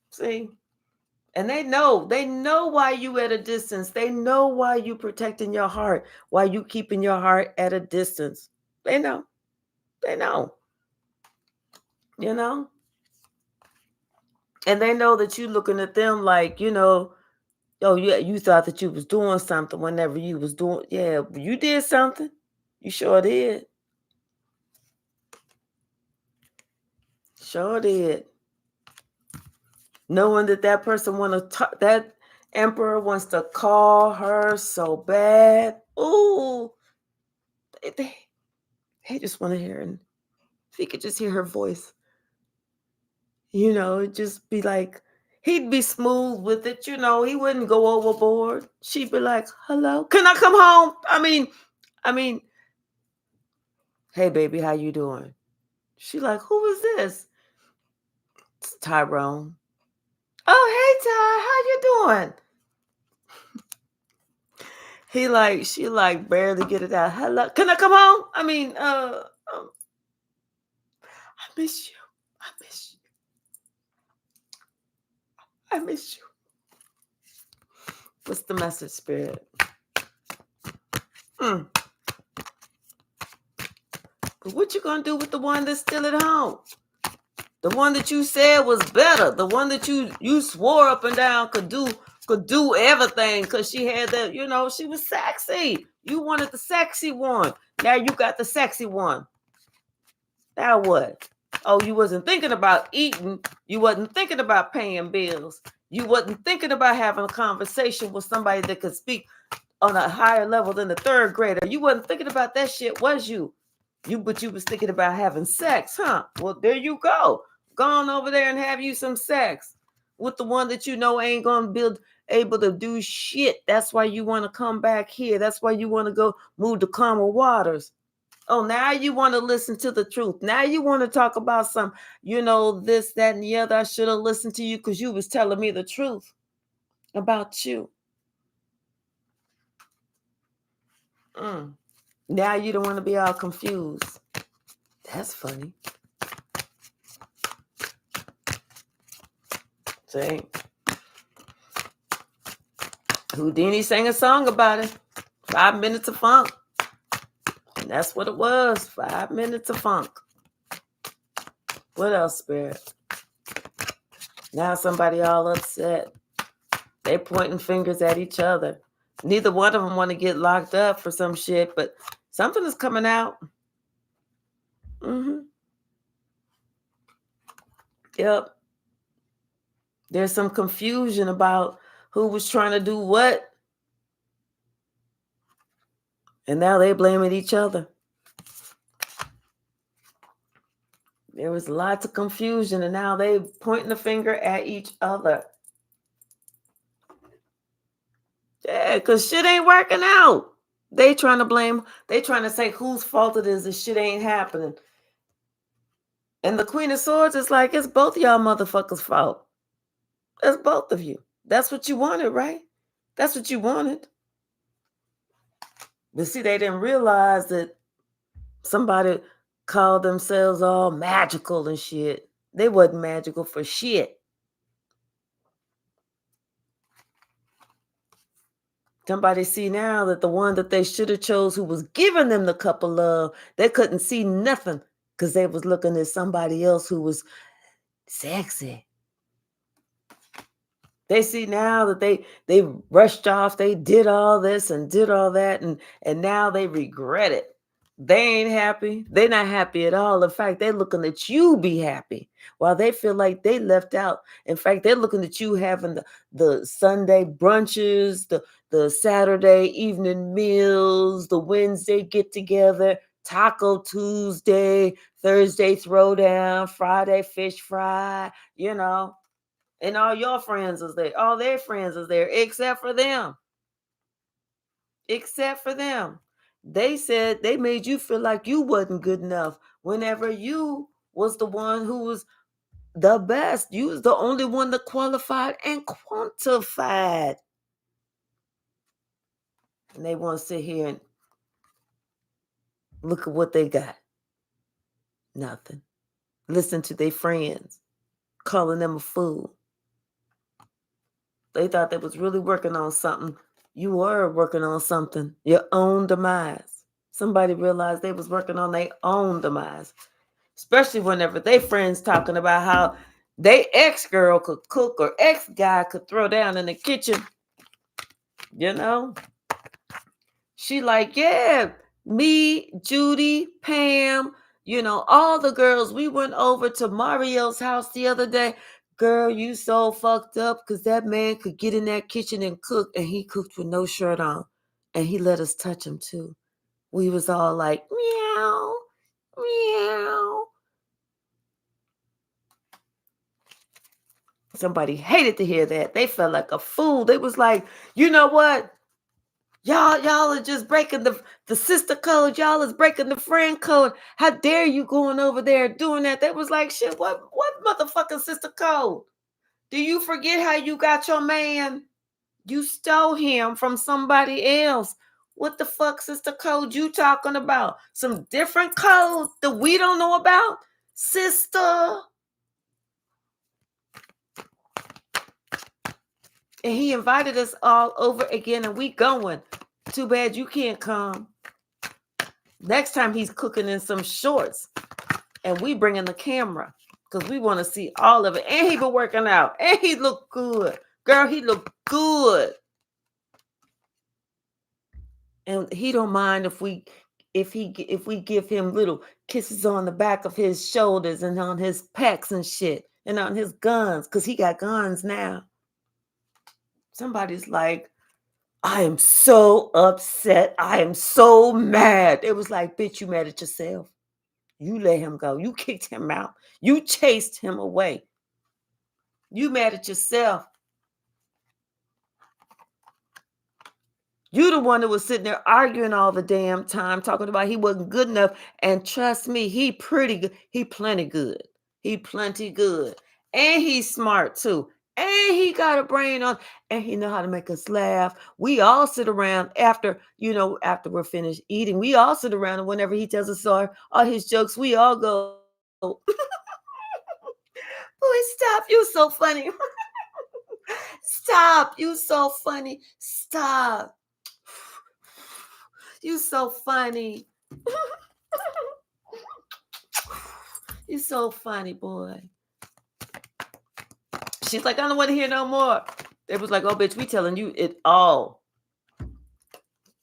See? And they know why you at a distance. They know why you protecting your heart, why you keeping your heart at a distance. They know. They know. You know? And they know that you looking at them like, oh yeah, you thought that you was doing something whenever you was doing, yeah, you did something. You sure did. Sure did. Knowing that person that emperor wants to call her so bad. Ooh, they just want to hear it. If he could just hear her voice, it'd just be like, he'd be smooth with it, he wouldn't go overboard. She'd be like, hello, can I come home? I mean, hey baby, how you doing? She like, who is this? It's Tyrone. Oh, hey Ty, how you doing? She barely get it out. Hello, can I come home? I miss you. I miss you. I miss you. What's the message, Spirit? But what you gonna do with the one that's still at home? The one that you said was better. The one that you swore up and down could do everything because she had that, she was sexy. You wanted the sexy one. Now you got the sexy one. Now what? Oh, you wasn't thinking about eating. You wasn't thinking about paying bills. You wasn't thinking about having a conversation with somebody that could speak on a higher level than the third grader. You wasn't thinking about that shit, was you? But you was thinking about having sex, huh? Well, there you go. Go on over there and have you some sex with the one that ain't gonna be able to do shit. That's why you want to come back here. That's why you want to go move to calmer waters. Oh, now you want to listen to the truth. Now you want to talk about some, this, that, and the other. I should have listened to you because you was telling me the truth about you. Now you don't want to be all confused. That's funny. See? Houdini sang a song about it. 5 minutes of funk. And that's what it was. 5 minutes of funk. What else, Spirit? Now somebody all upset. They pointing fingers at each other. Neither one of them want to get locked up for some shit, but something is coming out. Yep. There's some confusion about who was trying to do what. And now they blaming each other. There was lots of confusion, and now they pointing the finger at each other. Yeah, because shit ain't working out. They trying to say whose fault it is that shit ain't happening. And the Queen of Swords is like, it's both of y'all motherfuckers' fault. It's both of you. That's what you wanted, right? That's what you wanted. But see, they didn't realize that somebody called themselves all magical and shit. They wasn't magical for shit. Somebody see now that the one that they should have chose who was giving them the cup of love, they couldn't see nothing because they was looking at somebody else who was sexy. They see now that they rushed off, they did all this and did all that, and now they regret it. They ain't happy. They're not happy at all. In fact, they're looking at you be happy while they feel like they left out. In fact, they're looking at you having the Sunday brunches, the Saturday evening meals, the Wednesday get together, Taco Tuesday, Thursday throwdown, Friday fish fry, and all your friends is there. All their friends is there, except for them. Except for them. They said they made you feel like you wasn't good enough whenever you was the one who was the best. You was the only one that qualified and quantified. And they want to sit here and look at what they got. Nothing. Listen to their friends calling them a fool. They thought they was really working on something. You were working on something, your own demise. Somebody realized they was working on their own demise. Especially whenever they friends talking about how they ex-girl could cook or ex-guy could throw down in the kitchen. You know? She like, yeah, me, Judy, Pam, all the girls, we went over to Mario's house the other day. Girl, you so fucked up because that man could get in that kitchen and cook, and he cooked with no shirt on. And he let us touch him too. We was all like, meow, meow. Somebody hated to hear that. They felt like a fool. They was like, you know what? Y'all are just breaking the sister code. Y'all is breaking the friend code. How dare you going over there doing that? They was like, shit, what motherfucking sister code? Do you forget how you got your man? You stole him from somebody else. What the fuck sister code you talking about? Some different codes that we don't know about? Sister. And he invited us all over again, and we going. Too bad you can't come. Next time he's cooking in some shorts, and we bringing the camera because we want to see all of it. And he been working out, and he looked good. Girl, he looked good. And he don't mind if we give him little kisses on the back of his shoulders and on his pecs and shit, and on his guns, because he got guns now. Somebody's like, I am so upset. I am so mad. It was like, bitch, you mad at yourself. You let him go. You kicked him out. You chased him away. You mad at yourself. You the one that was sitting there arguing all the damn time, talking about he wasn't good enough. And trust me, he pretty good. He plenty good. He plenty good. And he's smart too. And he got a brain on, and he know how to make us laugh. We all sit around after we're finished eating. We all sit around, and whenever he tells us all his jokes, we all go, boy, stop. You so funny. Stop. You so funny. Stop. You so funny. You so funny, boy. She's like, I don't want to hear no more. It was like, oh, bitch, we telling you it all.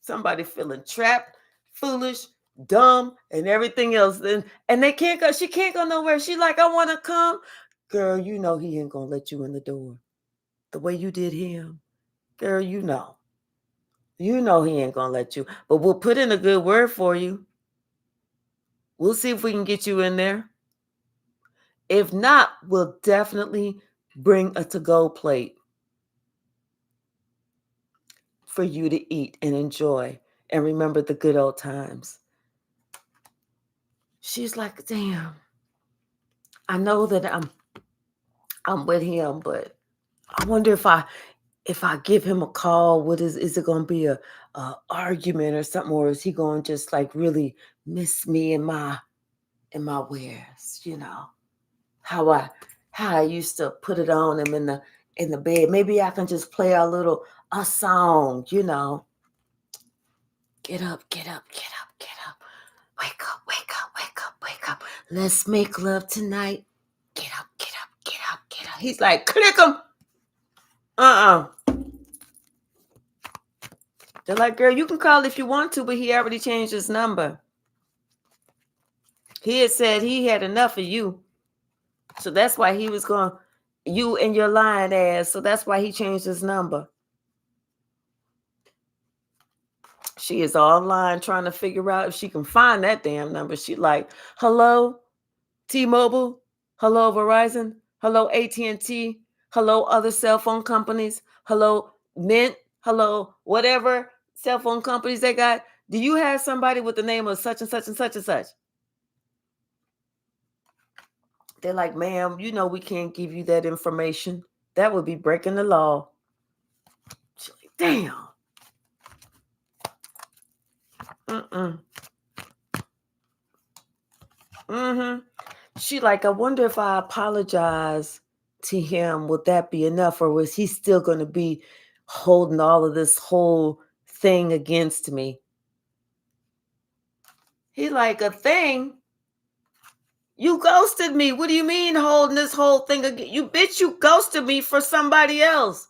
Somebody feeling trapped, foolish, dumb, and everything else. And they can't go. She can't go nowhere. She like, I want to come. Girl, you know he ain't going to let you in the door. The way you did him. Girl, you know. You know he ain't going to let you. But we'll put in a good word for you. We'll see if we can get you in there. If not, we'll definitely bring a to-go plate for you to eat and enjoy and remember the good old times. She's like, damn, I know that I'm with him, but I wonder if I give him a call, what is it going to be a argument or something, or is he going to just like really miss me in my wares, how I used to put it on him in the bed. Maybe I can just play a song, Get up, get up, get up, get up. Wake up, wake up, wake up, wake up. Let's make love tonight. Get up, get up, get up, get up. He's like, click him. They're like, girl, you can call if you want to, but he already changed his number. He had said he had enough of you. So that's why he was going, you and your lying ass. So that's why he changed his number. She is online trying to figure out if she can find that damn number. She like, hello, T-Mobile. Hello, Verizon. Hello, AT&T. Hello, other cell phone companies. Hello, Mint. Hello, whatever cell phone companies they got. Do you have somebody with the name of such and such and such and such? They're like, ma'am, we can't give you that information. That would be breaking the law. She's like, damn. She like, I wonder if I apologize to him, would that be enough? Or was he still going to be holding all of this whole thing against me? He like, a thing? You ghosted me. What do you mean holding this whole thing again? You bitch, you ghosted me for somebody else.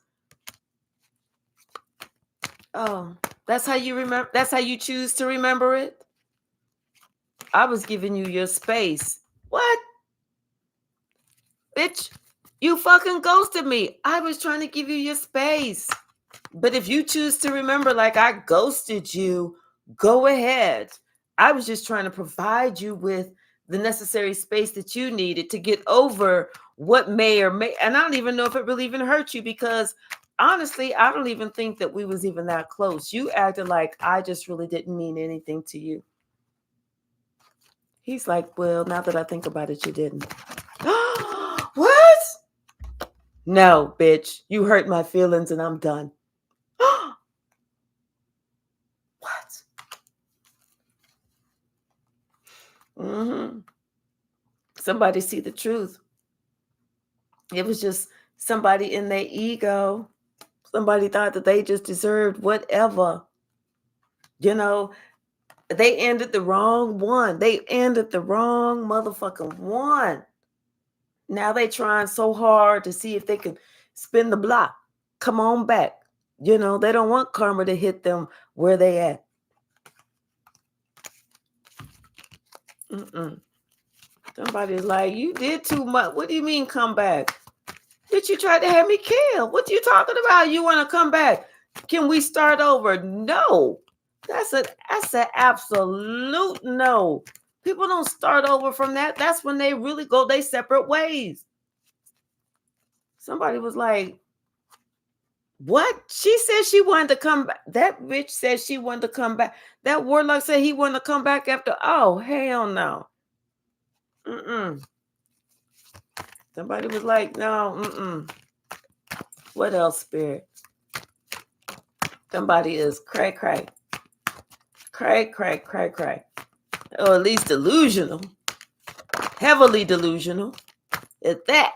Oh, that's how you remember? That's how you choose to remember it? I was giving you your space. What? Bitch, you fucking ghosted me. I was trying to give you your space. But if you choose to remember like I ghosted you, go ahead. I was just trying to provide you with the necessary space that you needed to get over what may or may, and I don't even know if it really even hurt you, because honestly, I don't even think that we was even that close. You acted like I just really didn't mean anything to you. He's like, well, now that I think about it, you didn't. What? No, bitch, you hurt my feelings and I'm done. What? Mm-hmm. Somebody see the truth. It was just somebody in their ego. Somebody thought that they just deserved whatever. You know, they ended the wrong one. They ended the wrong motherfucking one. Now they trying so hard to see if they can spin the block. Come on back. You know, they don't want karma to hit them where they at. Mm-mm. Somebody's like, you did too much. What do you mean come back? Did you try to have me killed? What you talking about? You want to come back? Can we start over? No. That's an absolute no. People don't start over from that. That's when they really go their separate ways. Somebody was like, what? She said she wanted to come back. That bitch said she wanted to come back. That warlock said he wanted to come back after. Oh, hell no. Mm-mm. Somebody was like, no, mm-mm. What else, spirit? Somebody is cray, cray. Cray, cray, cray, cray. Or at least delusional. Heavily delusional. At that.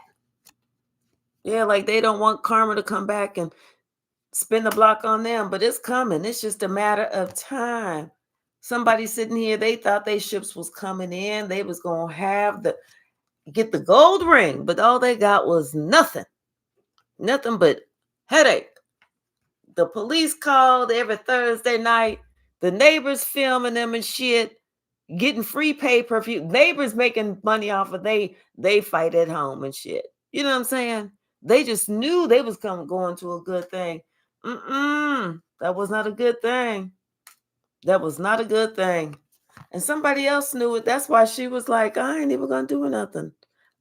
Yeah, like they don't want karma to come back and spin the block on them, but it's coming. It's just a matter of time. Somebody sitting here, they thought their ships was coming in. They was going to get the gold ring, but all they got was nothing. Nothing but headache. The police called every Thursday night. The neighbors filming them and shit, getting free pay-per-view. Neighbors making money off of they fight at home and shit. You know what I'm saying? They just knew they was going to a good thing. That was not a good thing. That was not a good thing. And somebody else knew it. That's why she was like, I ain't even gonna do nothing.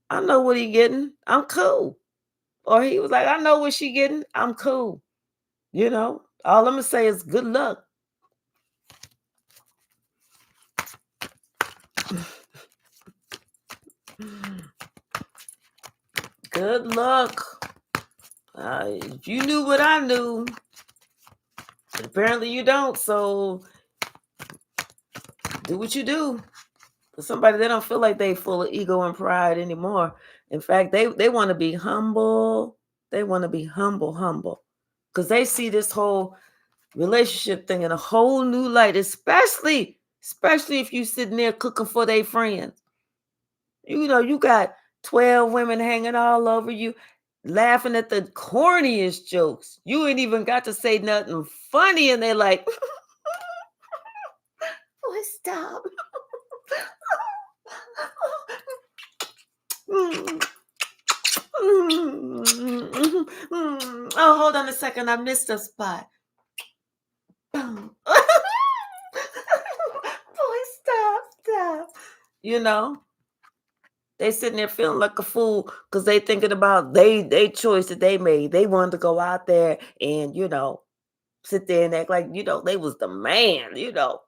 I know what he getting. I'm cool. Or he was like, I know what she getting. I'm cool. You know, all I'm gonna say is good luck. Good luck. If you knew what I knew, apparently you don't. So do what you do. For somebody, they don't feel like they full of ego and pride anymore. In fact, they want to be humble. They want to be humble. Because they see this whole relationship thing in a whole new light, especially if you sitting there cooking for their friends. You know, you got 12 women hanging all over you, laughing at the corniest jokes. You ain't even got to say nothing funny, and they're like, oh, stop. Oh, hold on a second. I missed a spot. Boy, stop. You know, they sitting there feeling like a fool because they thinking about they choice that they made. They wanted to go out there and, you know, sit there and act like, you know, they was the man, you know.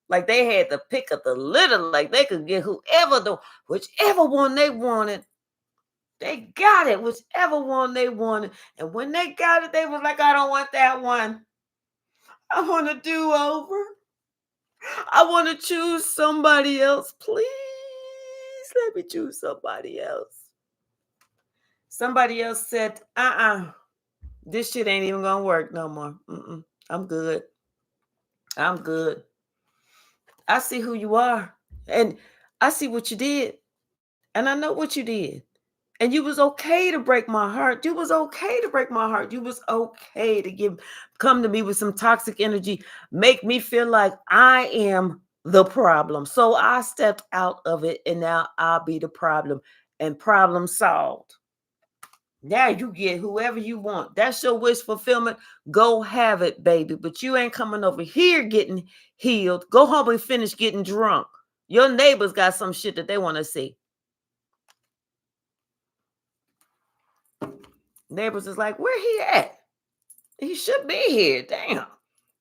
Like they had the pick of the litter. Like they could get whichever one they wanted. They got it, whichever one they wanted. And when they got it, they was like, I don't want that one. I want to do over. I want to choose somebody else. Please let me choose somebody else. Somebody else said, this shit ain't even gonna work no more. I'm good. I'm good. I see who you are. And I see what you did. And I know what you did. And you was okay to break my heart. You was okay to break my heart. You was okay to come to me with some toxic energy, make me feel like I am the problem. So I stepped out of it, and now I'll be the problem. And problem solved. Now you get whoever you want. That's your wish fulfillment. Go have it, baby. But you ain't coming over here getting healed. Go home and finish getting drunk. Your neighbors got some shit that they want to see. Neighbors is like, where he at? He should be here. Damn.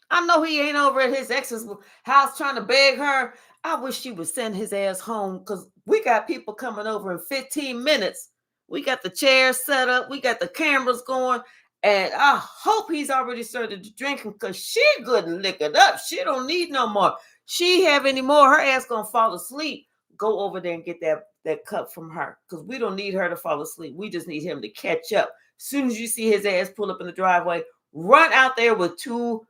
I know he ain't over at his ex's house trying to beg her. I wish she would send his ass home, because we got people coming over in 15 minutes. We got the chairs set up. We got the cameras going. And I hope he's already started drinking, because she good and liquored up. She don't need no more. She have any more, her ass gonna fall asleep. Go over there and get that cup from her, because we don't need her to fall asleep. We just need him to catch up. As soon as you see his ass pull up in the driveway, run out there with two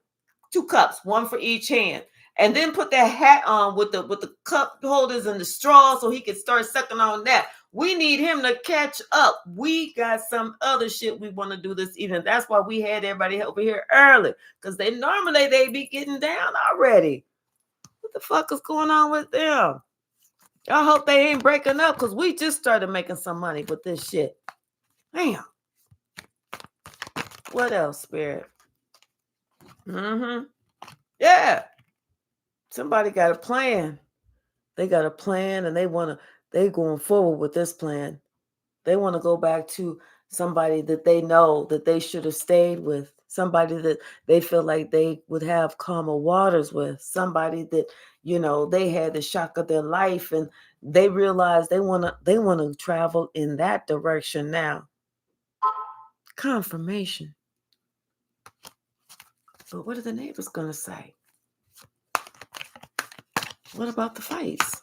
cups, one for each hand, and then put that hat on with the cup holders and the straw, so he can start sucking on that. We need him to catch up. We got some other shit we want to do this evening. That's why we had everybody over here early, because they normally they be getting down already. What the fuck is going on with them? I hope they ain't breaking up, because we just started making some money with this shit. Damn. What else, Spirit? Yeah. Somebody got a plan. They got a plan, and they going forward with this plan. They want to go back to somebody that they know that they should have stayed with, somebody that they feel like they would have calmer waters with, somebody that, they had the shock of their life, and they realize they want to travel in that direction now. Confirmation. But what are the neighbors going to say? What about the fights?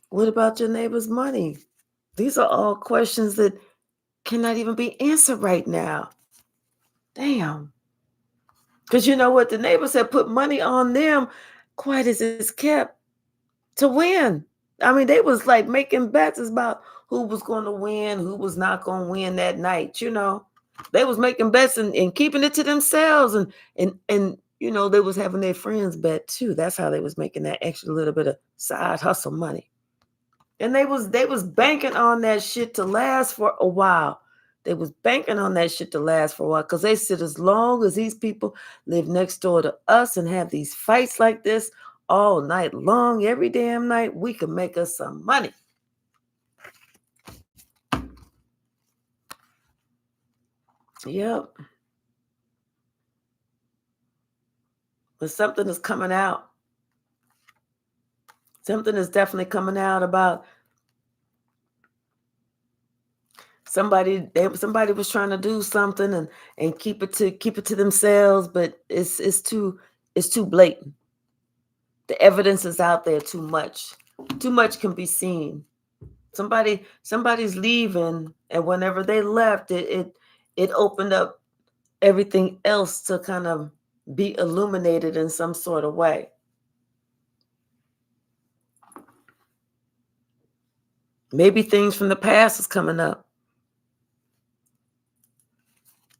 What about your neighbor's money? These are all questions that cannot even be answered right now. Damn. Because you know what? The neighbors have put money on them, quite as it's kept, to win. I mean, they was like making bets about who was going to win, who was not going to win that night, They was making bets and keeping it to themselves. And they was having their friends bet too. That's how they was making that extra little bit of side hustle money. And they was banking on that shit to last for a while. They was banking on that shit to last for a while, because they said as long as these people live next door to us and have these fights like this all night long, every damn night, we can make us some money. Yep. But something is coming out. Something is definitely coming out about somebody was trying to do something and keep it to themselves, but it's too blatant. The evidence is out there too much. Too much can be seen. Somebody's leaving, and whenever they left, it opened up everything else to kind of be illuminated in some sort of way. Maybe things from the past is coming up.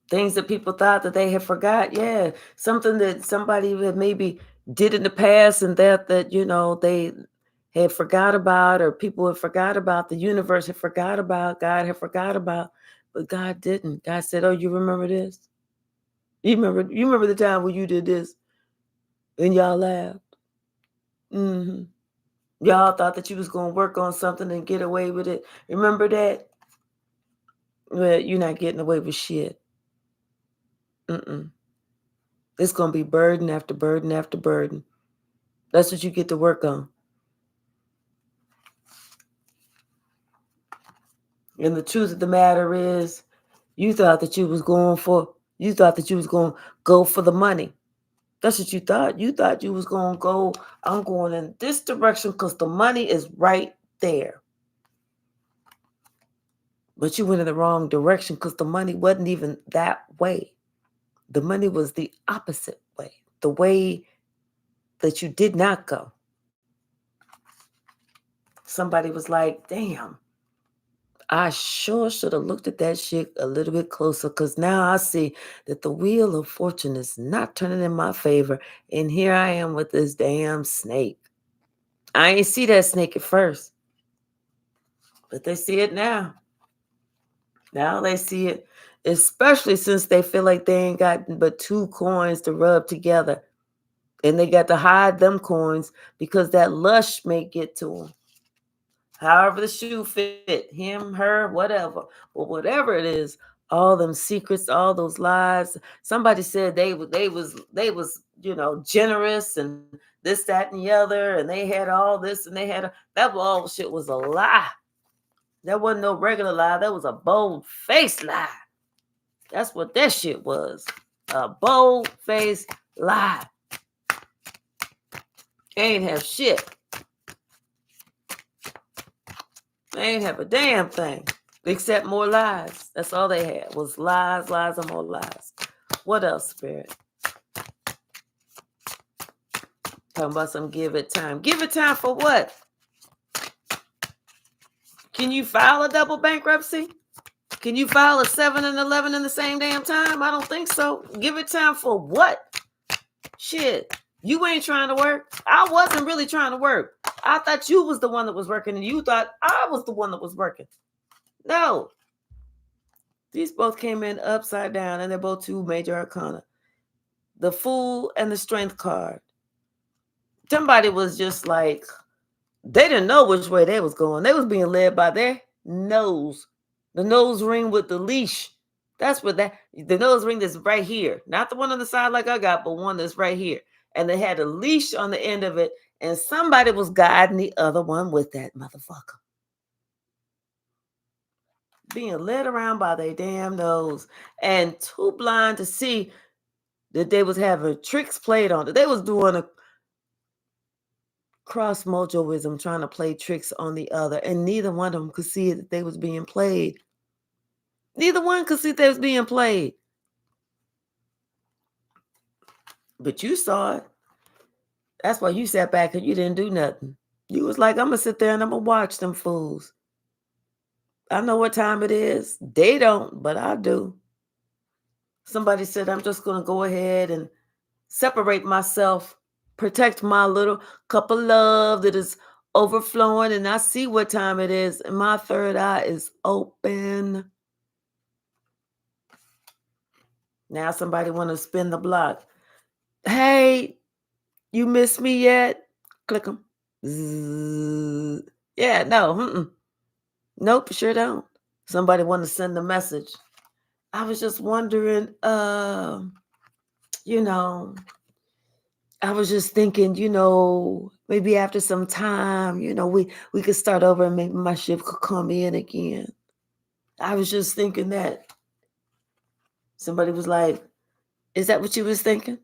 Things that people thought that they had forgot. Yeah. Something that somebody had maybe did in the past, and that they had forgot about, or people had forgot about, the universe had forgot about, God had forgot about, but God didn't. God said, oh, you remember this? You remember the time when you did this? And y'all laughed. Y'all thought that you was going to work on something and get away with it. Remember that? Well, you're not getting away with shit. It's going to be burden after burden after burden. That's what you get to work on. And the truth of the matter is, you thought that you was going to go for the money. That's what you thought. You thought you was going to go, I'm going in this direction because the money is right there. But you went in the wrong direction because the money wasn't even that way. The money was the opposite way, the way that you did not go. Somebody was like, damn, I sure should have looked at that shit a little bit closer because now I see that the wheel of fortune is not turning in my favor. And here I am with this damn snake. I ain't see that snake at first, but they see it now. Now they see it, especially since they feel like they ain't got but 2 coins to rub together. And they got to hide them coins because that lush may get to them. However the shoe fit, him, her, whatever. But whatever it is, all them secrets, all those lies. Somebody said they was generous and this, that, and the other, and they had all this and they had that all shit was a lie. That wasn't no regular lie. That was a bold-faced lie. That's what that shit was. A bold-faced lie. They ain't have shit. They ain't have a damn thing except more lies. That's all they had was lies, lies, and more lies. What else, Spirit? Talking about some give it time. Give it time for what? Can you file a double bankruptcy? Can you file a 7 and 11 in the same damn time? I don't think so. Give it time for what? Shit. You ain't trying to work. I wasn't really trying to work. I thought you was the one that was working and you thought I was the one that was working. No. These both came in upside down and they're both 2 major arcana. The Fool and the Strength card. Somebody was just like, they didn't know which way they was going. They was being led by their nose. The nose ring with the leash. That's what the nose ring that's right here. Not the one on the side like I got, but one that's right here. And they had a leash on the end of it. And somebody was guiding the other one with that motherfucker. Being led around by their damn nose. And too blind to see that they was having tricks played on it. They was doing a cross mojoism, trying to play tricks on the other. And neither one of them could see that they was being played. Neither one could see they was being played. But you saw it. That's why you sat back and you didn't do nothing. You was like, I'm going to sit there and I'm going to watch them fools. I know what time it is. They don't, but I do. Somebody said, I'm just going to go ahead and separate myself, protect my little cup of love that is overflowing. And I see what time it is. And my third eye is open. Now somebody want to spin the block. Hey, you miss me yet? Click them. Yeah, no. Nope, sure don't. Somebody want to send a message. I was just wondering, I was just thinking, maybe after some time, we could start over and maybe my ship could come in again. I was just thinking that. Somebody was like, is that what you was thinking?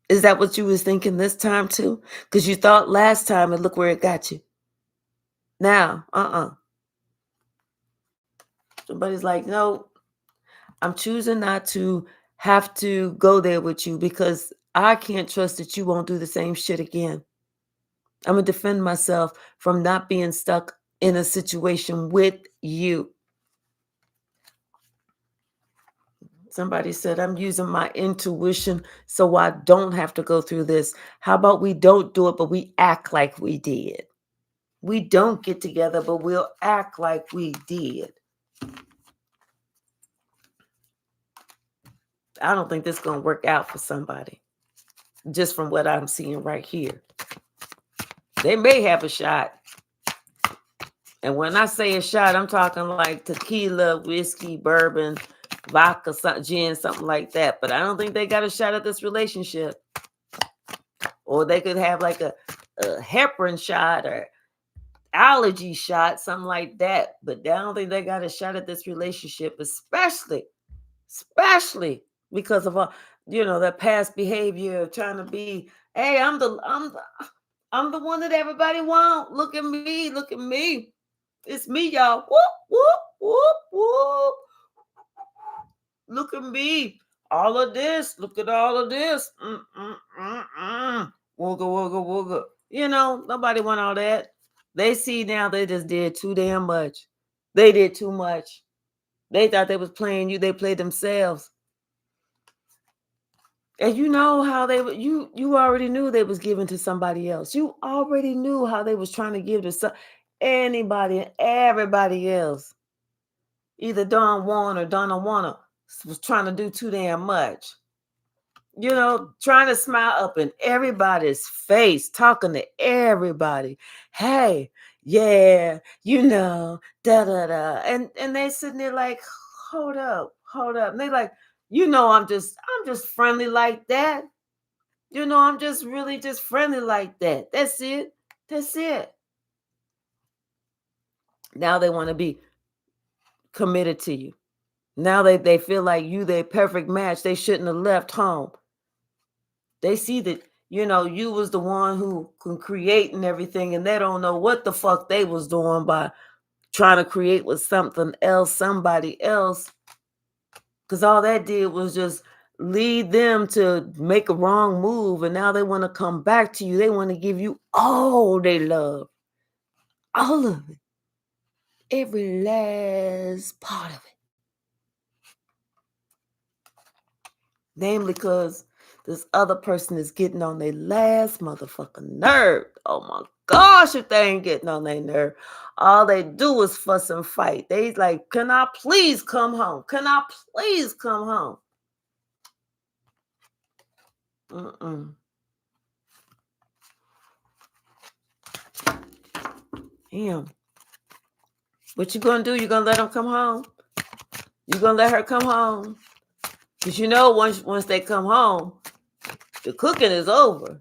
Is that what you was thinking this time too? Because you thought last time and look where it got you. Now, Somebody's like, no, I'm choosing not to have to go there with you because I can't trust that you won't do the same shit again. I'm going to defend myself from not being stuck in a situation with you. Somebody said, I'm using my intuition so I don't have to go through this. How about we don't do it, but we act like we did? We don't get together, but we'll act like we did. I don't think this is going to work out for somebody, just from what I'm seeing right here. They may have a shot. And when I say a shot, I'm talking like tequila, whiskey, bourbon, vodka, gin, something like that. But I don't think they got a shot at this relationship. Or they could have like a heparin shot or allergy shot, something like that. But I don't think they got a shot at this relationship, especially because of that past behavior of trying to be, hey, I'm the one that everybody want. Look at me. It's me, y'all. Whoop, whoop. Whoop, whoop. Look at me. All of this. Look at all of this. Wooga, wooga, wooga. You know, nobody want all that. They see now they just did too damn much. They did too much. They thought they was playing you. They played themselves. And you know how they would, you already knew they was giving to somebody else. You already knew how they was trying to give to anybody and everybody else. Either Don Juan or Donna Wanna was trying to do too damn much. You know, trying to smile up in everybody's face, talking to everybody. Hey, yeah, you know, da da da. And they sitting there like, hold up. And they like, you know, I'm just friendly like that. You know, I'm just really just friendly like that. That's it. Now they want to be committed to you. Now they feel like you their perfect match. They shouldn't have left home. They see that, you know, you was the one who can create and everything, and they don't know what the fuck they was doing by trying to create with something else, somebody else. Because all that did was just lead them to make a wrong move, and now they want to come back to you. They want to give you all they love. All of it. Every last part of it. Namely because this other person is getting on their last motherfucking nerve. Oh my gosh, if they ain't getting on their nerve. All they do is fuss and fight. They like, can I please come home? Can I please come home? Damn. What you gonna do? You gonna let them come home? You gonna let her come home? Because you know once they come home, the cooking is over.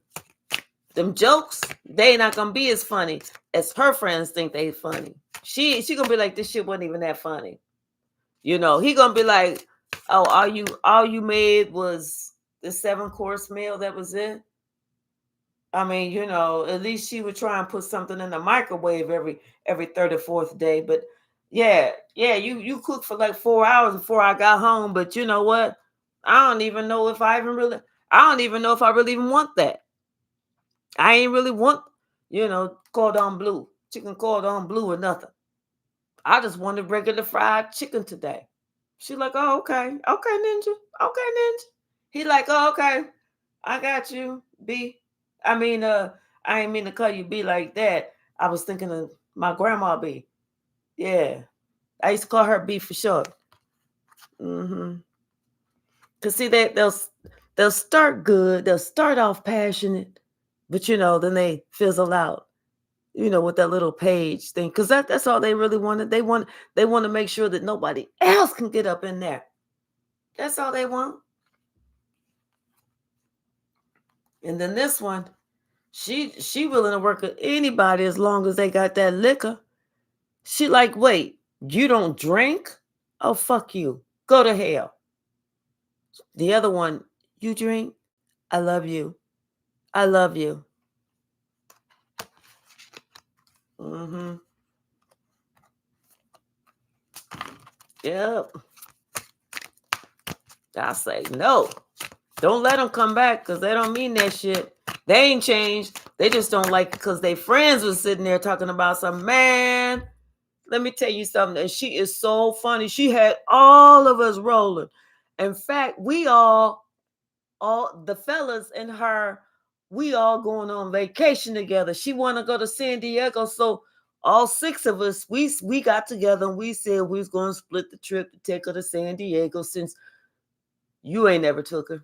Them jokes, they not gonna be as funny as her friends think they funny. She gonna be like, this shit wasn't even that funny. You know, he gonna be like, oh, all you made was the 7-course meal, that was it. I mean, you know, at least she would try and put something in the microwave every third or fourth day. But yeah, you cooked for like 4 hours before I got home. But you know what? I don't even know if I really even want that. I ain't really want, you know, cordon bleu, chicken cordon bleu or nothing. I just wanted regular fried chicken today. She like, oh, okay, ninja. He like, oh, okay, I got you, B. I mean, I ain't mean to call you B like that. I was thinking of my grandma B. Yeah, I used to call her B for short. Cause see, they'll start good. They'll start off passionate, but you know, then they fizzle out. You know, with that little page thing, because that's all they really wanted. They want to make sure that nobody else can get up in there. That's all they want. And then this one, she willing to work with anybody as long as they got that liquor. She like, wait, you don't drink? Oh, fuck you. Go to hell. The other one, you drink? I love you. I love you. Yep. I say no. Don't let them come back because they don't mean that shit. They ain't changed. They just don't like it because their friends was sitting there talking about some, man, let me tell you something. And she is so funny. She had all of us rolling. In fact, we all the fellas and her, we all going on vacation together. She want to go to San Diego. So all 6 of us, we got together and we said we was going to split the trip to take her to San Diego since you ain't never took her.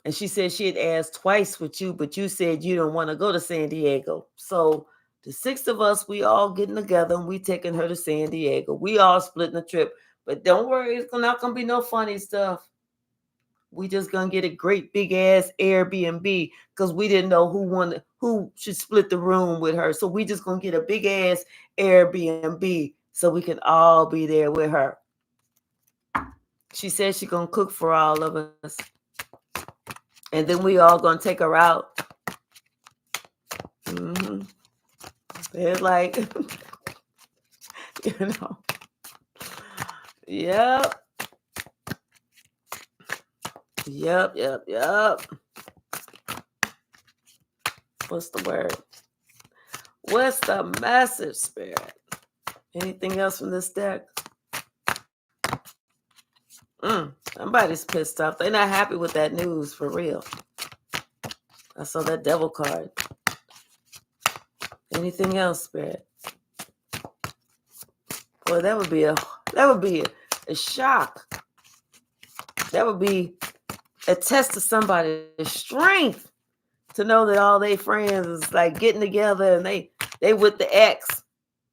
And she said she had asked twice with you, but you said you don't want to go to San Diego. So the 6 of us, we all getting together and we taking her to San Diego. We all splitting the trip. But don't worry, it's not going to be no funny stuff. We just going to get a great big ass Airbnb because we didn't know who should split the room with her. So we just going to get a big ass Airbnb so we can all be there with her. She said she's going to cook for all of us. And then we all gonna take her out. They're like, you know, Yep. What's the word? What's the message, Spirit? Anything else from this deck? Somebody's pissed off. They're not happy with that news, for real. I saw that devil card. Anything else, Spirit? Boy, that would be a shock. That would be a test of somebody's strength to know that all their friends is like getting together and they with the ex.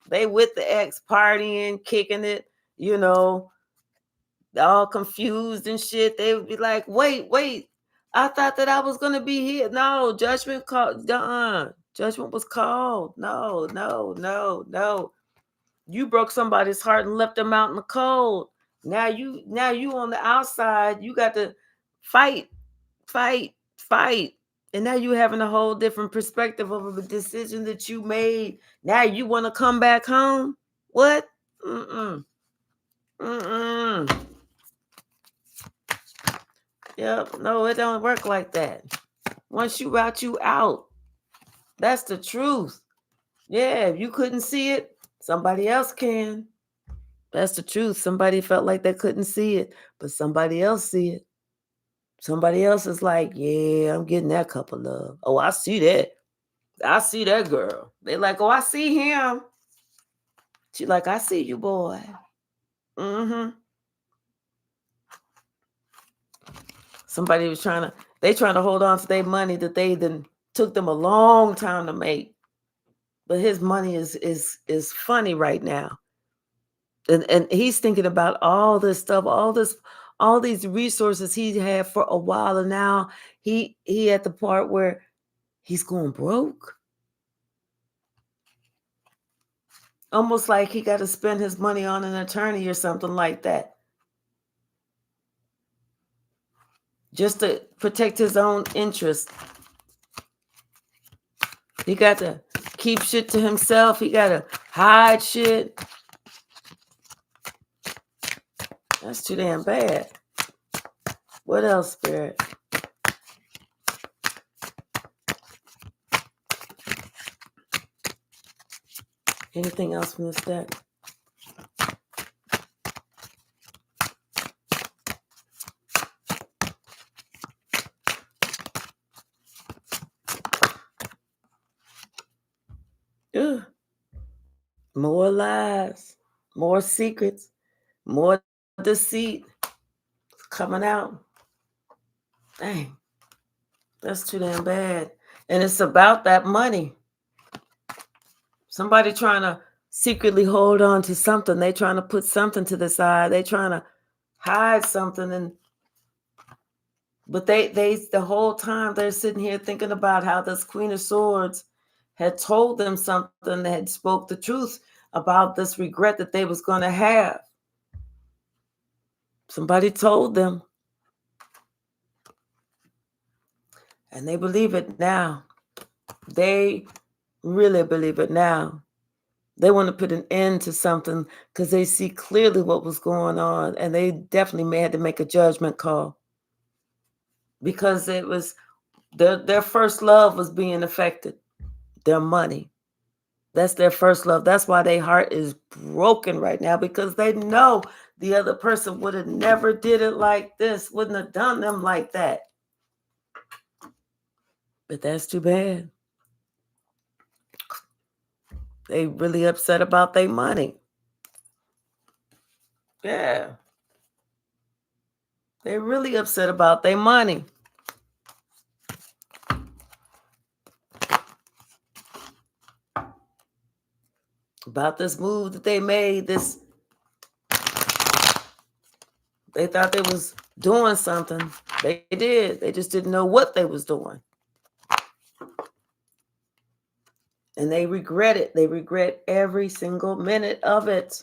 They with the ex partying, kicking it, you know, all confused and shit. They would be like, wait. I thought that I was gonna be here. No, judgment called. Judgment was called. No. You broke somebody's heart and left them out in the cold. Now you on the outside. You got to fight. And now you having a whole different perspective of a decision that you made. Now you want to come back home? What? Yep. No, it don't work like that. Once you out, you out. That's the truth. Yeah, if you couldn't see it, somebody else can. That's the truth. Somebody felt like they couldn't see it, but somebody else see it. Somebody else is like, yeah, I'm getting that cup of love. Oh, I see that. I see that girl. They like, oh, I see him. She like, I see you, boy. Somebody was trying to hold on to their money that they then took them a long time to make. But his money is funny right now. And he's thinking about all this stuff, all these resources he had for a while, and now he at the part where he's going broke. Almost like he got to spend his money on an attorney or something like that, just to protect his own interest. He got to keep shit to himself. He got to hide shit. That's too damn bad. What else, Spirit? Anything else from this deck? Ugh. More lies, more secrets, more deceit coming out. Dang. That's too damn bad. And it's about that money. Somebody trying to secretly hold on to something. They trying to put something to the side. They trying to hide something. But they the whole time they're sitting here thinking about how this Queen of Swords had told them something, that had spoke the truth about this regret that they was going to have. Somebody told them. And they believe it now. They really believe it now. They want to put an end to something because they see clearly what was going on, and they definitely had to make a judgment call because it was their first love was being affected. Their money. That's their first love. That's why their heart is broken right now, because they know the other person would have never did it like this, wouldn't have done them like that. But that's too bad. They really upset about their money. Yeah. They're really upset about their money. About this move that they made, they thought they was doing something. They did. They just didn't know what they was doing. And they regret it. They regret every single minute of it.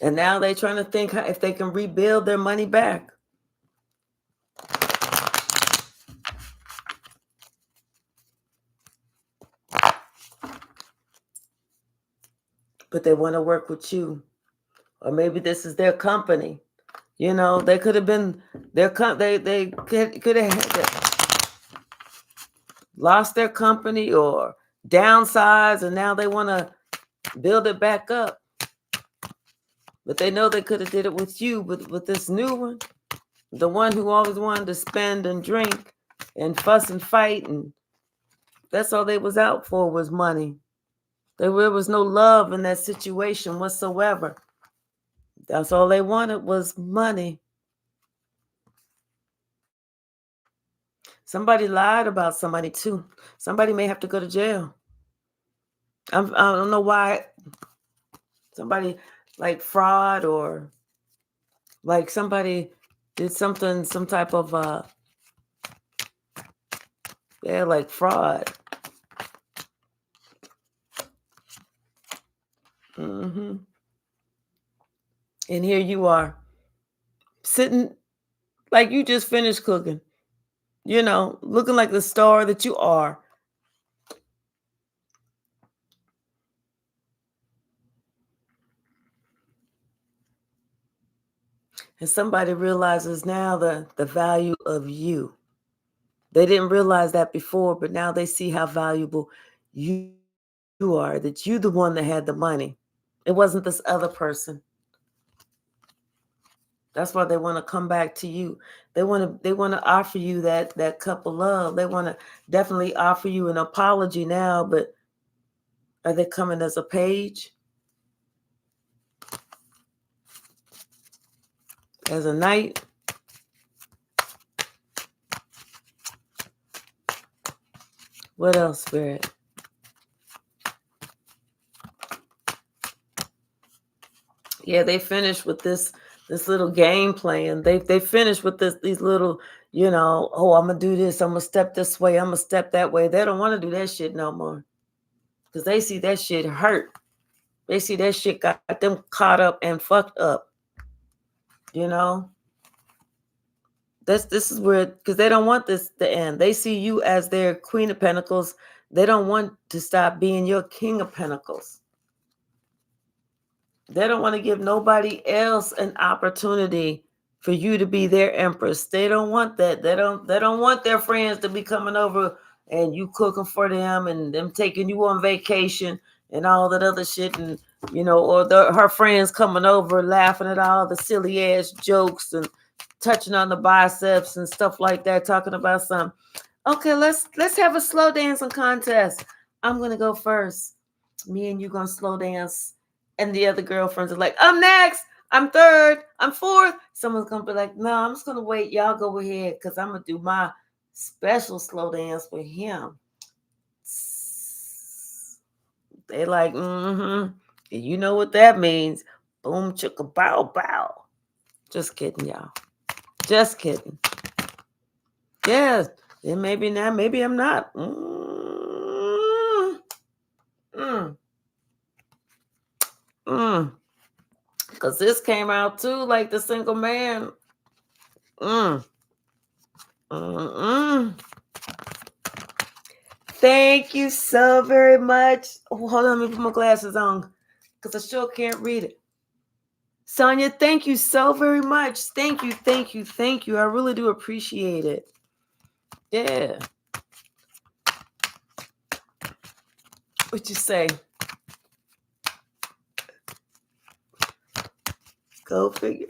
And now they're trying to think if they can rebuild their money back. but they want to work with you. Or maybe this is their company. You know, they could have been they could have lost their company or downsized, and now they want to build it back up. But they know they could have did it with you, but with this new one, the one who always wanted to spend and drink and fuss and fight, and that's all they was out for was money. There was no love in that situation whatsoever. That's all they wanted was money. Somebody lied about somebody too. Somebody may have to go to jail. I don't know why. Somebody like fraud, or like somebody did something, some type of like fraud. And here you are sitting like you just finished cooking, you know, looking like the star that you are. And somebody realizes now the value of you. They didn't realize that before, but now they see how valuable you are, that you the one that had the money. It wasn't this other person. That's why they want to come back to you. They want to offer you that cup of love. They want to definitely offer you an apology now, but are they coming as a page? As a knight? What else, Spirit? Yeah, they finished with this little game plan. They finished with these little, you know, oh, I'm gonna do this, I'm gonna step this way, I'm gonna step that way. They don't want to do that shit no more. Because they see that shit hurt. They see that shit got them caught up and fucked up. You know? This is where, because they don't want this to end. They see you as their Queen of Pentacles. They don't want to stop being your King of Pentacles. They don't want to give nobody else an opportunity for you to be their empress. They don't want that. They don't want their friends to be coming over and you cooking for them and them taking you on vacation and all that other shit, and you know, or her friends coming over laughing at all the silly ass jokes and touching on the biceps and stuff like that, talking about some, okay, let's have a slow dancing contest. I'm gonna go first. Me and you gonna slow dance. And the other girlfriends are like, I'm next, I'm third, I'm fourth. Someone's gonna be like, no, I'm just gonna wait. Y'all go ahead, because I'm gonna do my special slow dance with him. They like, you know what that means. Boom, chicka, bow, bow. Just kidding, y'all. Just kidding. Yeah, and maybe not, maybe I'm not. Because this came out too, like the single man. Thank you so very much. Oh, hold on, let me put my glasses on because I sure can't read it. Sonia, thank you so very much. Thank you, thank you, thank you. I really do appreciate it. Yeah. What you say? Go figure.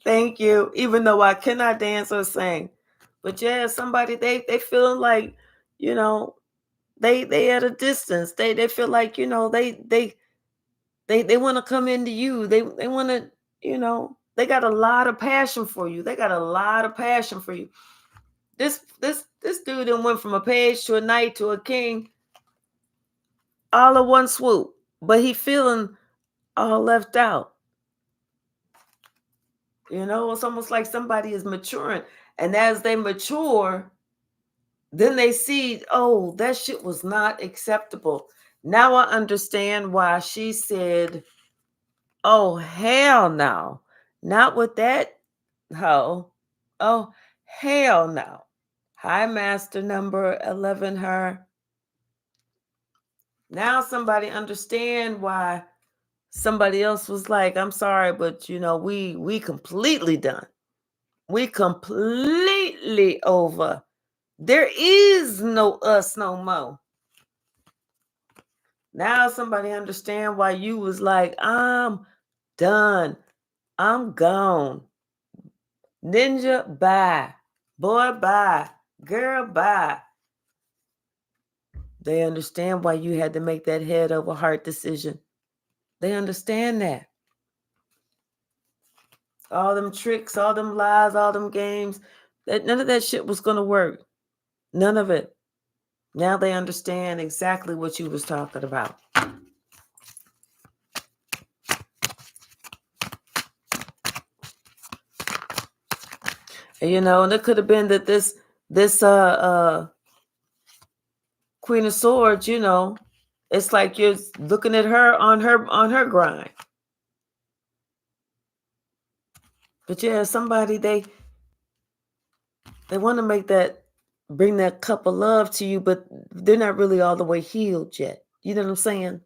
Thank you. Even though I cannot dance or sing. But yeah, somebody they feeling like, you know, they at a distance. They feel like, you know, they want to come into you. They want to, you know, they got a lot of passion for you. They got a lot of passion for you. This dude then went from a page to a knight to a king all in one swoop. But he feeling all left out. You know, it's almost like somebody is maturing. And as they mature, then they see, oh, that shit was not acceptable. Now I understand why she said, oh, hell no. Not with that hoe. Oh, hell no. Hi, master number 11, her. Now somebody understand why somebody else was like, I'm sorry, but we completely done. We completely over. There is no us no more. Now somebody understand why you was like, I'm done. I'm gone. Ninja, bye. Boy, bye. Girl, bye. They understand why you had to make that head over heart decision. They understand that. All them tricks, all them lies, all them games, none of that shit was going to work. None of it. Now they understand exactly what you was talking about. And, and it could have been that this Queen of Swords, it's like you're looking at her on her grind. But yeah, somebody they want to bring that cup of love to you, but they're not really all the way healed yet. You know what I'm saying?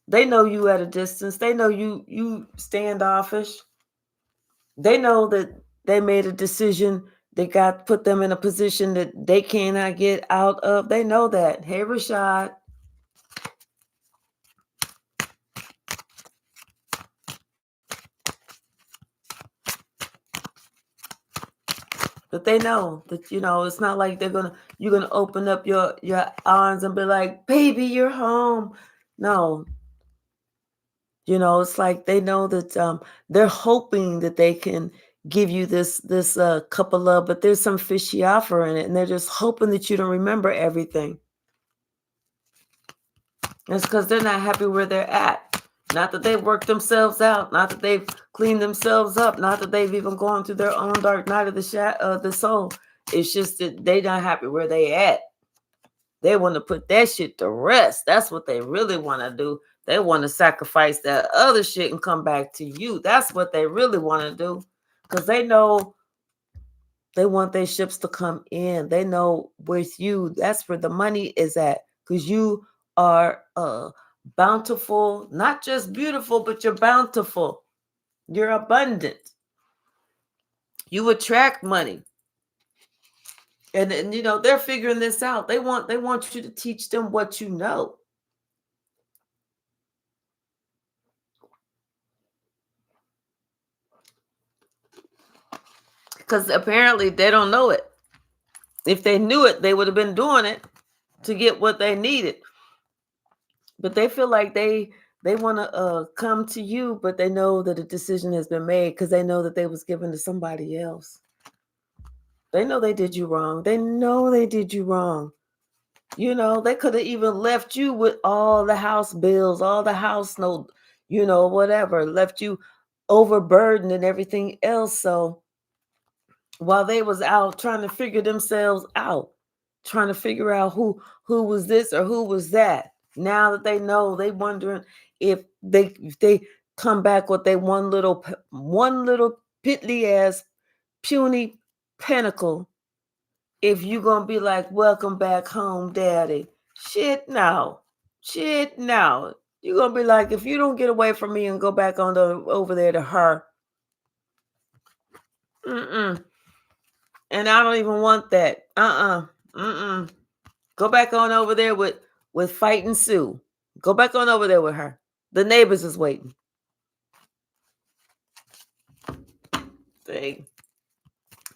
They know you at a distance. They know you standoffish. They know that they made a decision that put them in a position that they cannot get out of. They know that. Hey, Rashad. But they know that, it's not like you're gonna open up your arms and be like, baby, you're home. No. It's like they know that they're hoping that they can give you this cup of love, but there's some fishy offer in it, and they're just hoping that you don't remember everything. It's because they're not happy where they're at. Not that they've worked themselves out, not that they've cleaned themselves up, not that they've even gone through their own dark night of the soul. It's just that they're not happy where they at. They want to put that shit to rest. That's what they really want to do. They want to sacrifice that other shit and come back to you. That's what they really want to do. Because they know they want their ships to come in. They know with you, that's where the money is at. Because you are bountiful, not just beautiful, but you're bountiful. You're abundant. You attract money. And they're figuring this out. They want you to teach them what you know. Because apparently they don't know it. If they knew it, they would have been doing it to get what they needed. But they feel like they want to come to you, but they know that a decision has been made because they know that they was given to somebody else. They know they did you wrong. They know they did you wrong. They could have even left you with all the house bills, all the house note, whatever, left you overburdened and everything else. So while they was out trying to figure themselves out, trying to figure out who was this or who was that. Now that they know, they wondering if they come back with they one little piddly ass puny pinnacle. If you gonna be like, welcome back home, daddy. Shit no. Shit no. You gonna be like, if you don't get away from me and go back over there to her. Mm-mm. And I don't even want that. Mm-mm. Go back on over there with Fighting Sue. Go back on over there with her. The neighbors is waiting.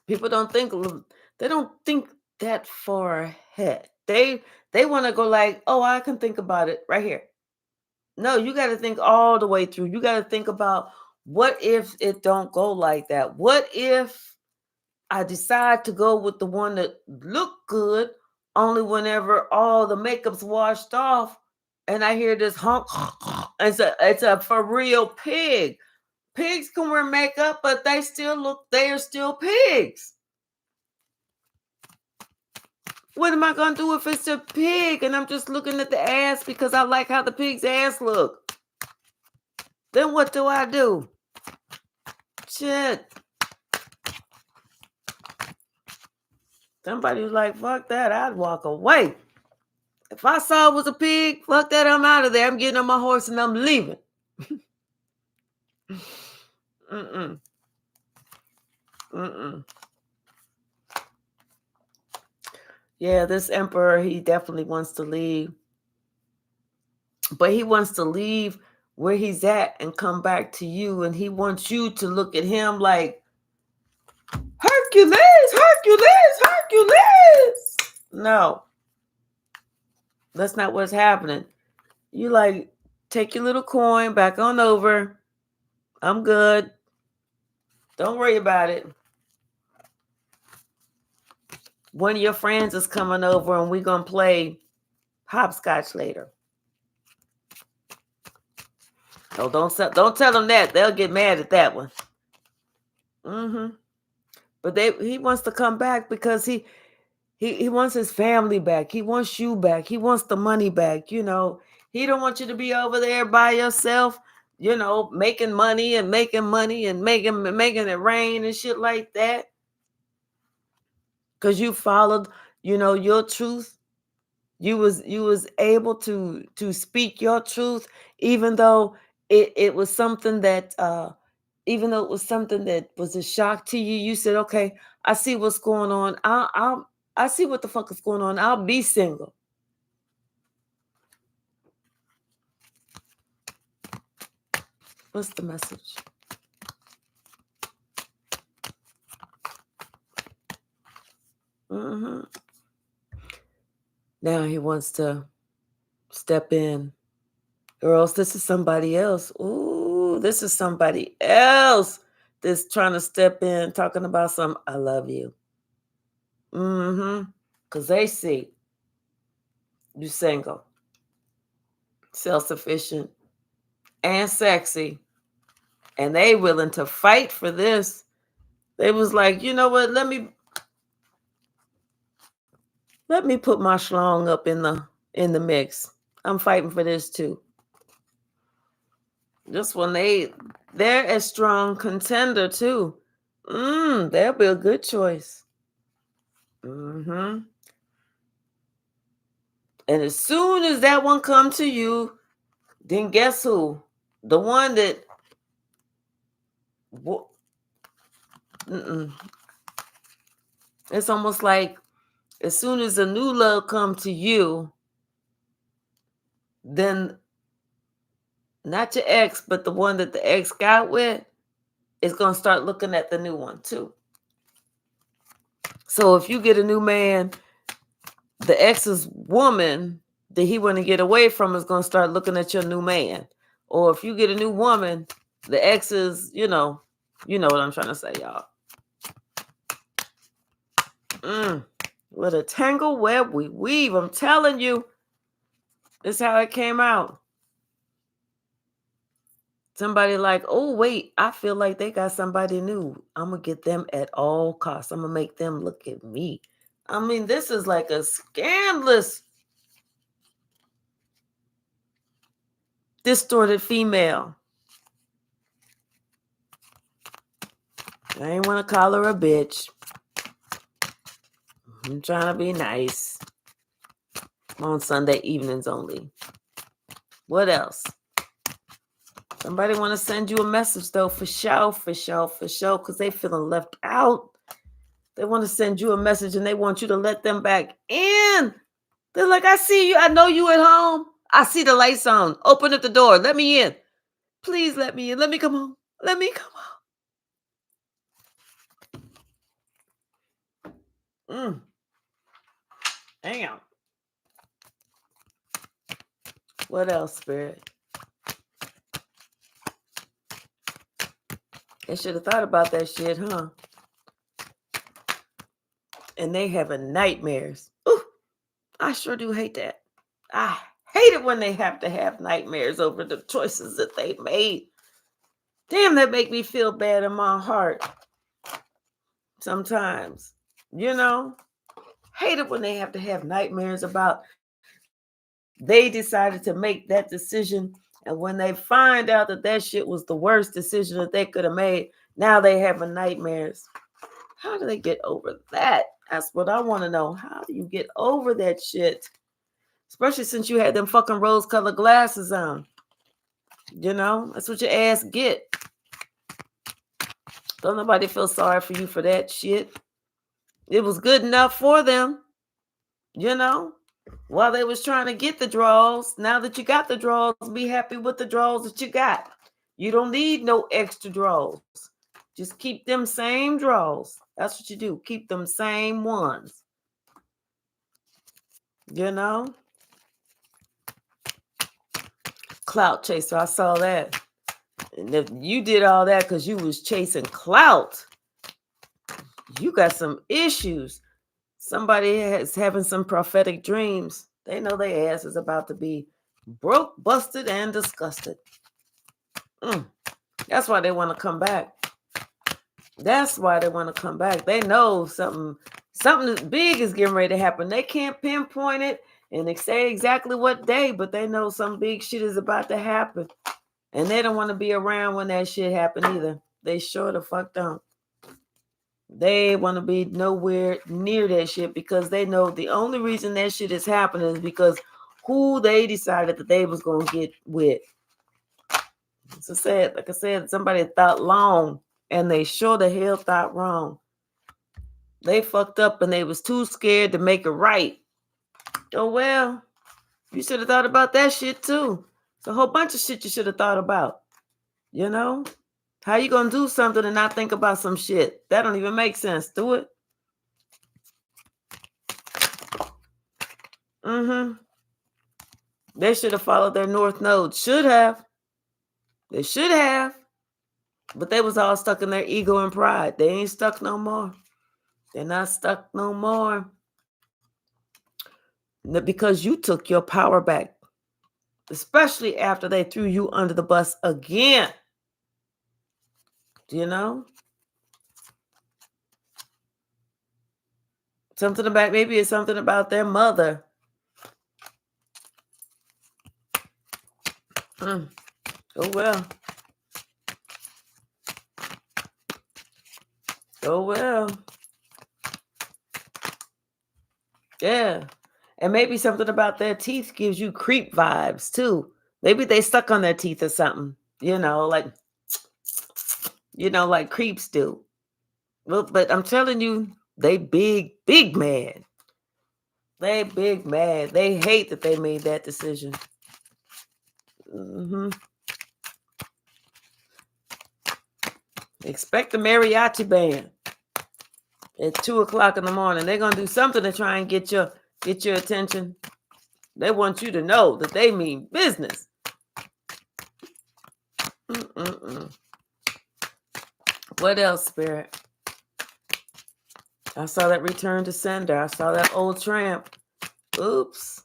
People don't think that far ahead. They want to go like, oh, I can think about it right here. No, you got to think all the way through. You got to think about, what if it don't go like that? What if I decide to go with the one that looked good only whenever all the makeup's washed off and I hear this honk? It's a for real pig. Pigs can wear makeup, but they are still pigs. What am I going to do if it's a pig and I'm just looking at the ass because I like how the pig's ass look? Then what do I do? Shit. Somebody was like, fuck that, I'd walk away. If I saw it was a pig, fuck that, I'm out of there. I'm getting on my horse and I'm leaving. Mm-mm. Mm-mm. Yeah, this emperor, he definitely wants to leave. But he wants to leave where he's at and come back to you. And he wants you to look at him like, Hercules, Hercules, Hercules. No, that's not what's happening. You like, take your little coin back on over. I'm good. Don't worry about it. One of your friends is coming over and we're going to play hopscotch later. Oh, don't tell them that. They'll get mad at that one. But he wants to come back because he wants his family back. He wants you back. He wants the money back. You know, he don't want you to be over there by yourself, you know, making money and making it rain and shit like that. Because you followed, you know, your truth. You was able to speak your truth, even though it was something that even though it was something that was a shock to you. You said, okay, I see what's going on. I see what the fuck is going on. I'll be single. What's the message? Now he wants to step in. Or else this is somebody else. Ooh, this is somebody else that's trying to step in, talking about some, I love you. Because they see you single, self-sufficient, and sexy. And they willing to fight for this. They was like, you know what? Let me put my schlong up in the mix. I'm fighting for this too. This one, they're a strong contender too. They'll be a good choice. And as soon as that one come to you, then guess who? The one that it's almost like as soon as a new love come to you, then not your ex, but the one that the ex got with is going to start looking at the new one too. So if you get a new man, the ex's woman that he want to get away from is going to start looking at your new man. Or if you get a new woman, the ex's, you know what I'm trying to say, y'all. What a tangle web we weave. I'm telling you, this is how it came out. Somebody like, oh, wait, I feel like they got somebody new. I'm going to get them at all costs. I'm going to make them look at me. I mean, this is like a scandalous, distorted female. I ain't want to call her a bitch. I'm trying to be nice. On Sunday evenings only. What else? Somebody want to send you a message, though, for sure, because they feeling left out. They want to send you a message, and they want you to let them back in. They're like, I see you. I know you at home. I see the lights on. Open up the door. Let me in. Please let me in. Let me come home. Let me come home. Damn. What else, Spirit? They should have thought about that shit, huh? And they having nightmares. Ooh, I sure do hate that. I hate it when they have to have nightmares over the choices that they made. Damn, that make me feel bad in my heart. Sometimes, hate it when they have to have nightmares about they decided to make that decision. And when they find out that shit was the worst decision that they could have made, now they having nightmares. How do they get over that? That's what I want to know. How do you get over that shit? Especially since you had them fucking rose-colored glasses on. You know, that's what your ass get. Don't nobody feel sorry for you for that shit. It was good enough for them, you know, while they was trying to get the draws. Now that you got the draws, be happy with the draws that you got. You don't need no extra draws. Just keep them same draws. That's what you do. Keep them same ones. You know? Clout chaser. I saw that. And if you did all that because you was chasing clout, you got some issues. Somebody is having some prophetic dreams. They know their ass is about to be broke, busted, and disgusted. That's why they want to come back. That's why they want to come back. They know something big is getting ready to happen. They can't pinpoint it and they say exactly what day, but they know some big shit is about to happen. And they don't want to be around when that shit happen either. They sure the fuck don't. They want to be nowhere near that shit because they know the only reason that shit is happening is because who they decided that they was going to get with. So sad, like I said, somebody thought long and they sure the hell thought wrong. They fucked up and they was too scared to make it right. Oh, well, you should have thought about that shit too. It's a whole bunch of shit you should have thought about. You know? How you going to do something and not think about some shit? That don't even make sense. Do it. They should have followed their north node. Should have. They should have. But they was all stuck in their ego and pride. They ain't stuck no more. They're not stuck no more. Because you took your power back. Especially after they threw you under the bus again. Do you know? Maybe it's something about their mother. Oh, well. Oh, well. Yeah. And maybe something about their teeth gives you creep vibes, too. Maybe they stuck on their teeth or something. Like creeps do. Well, but I'm telling you, they big mad. They big mad. They hate that they made that decision. Expect the mariachi band at 2:00 in the morning. They're gonna do something to try and get your attention. They want you to know that they mean business. What else, Spirit? I saw that return to sender. I saw that old tramp. Oops.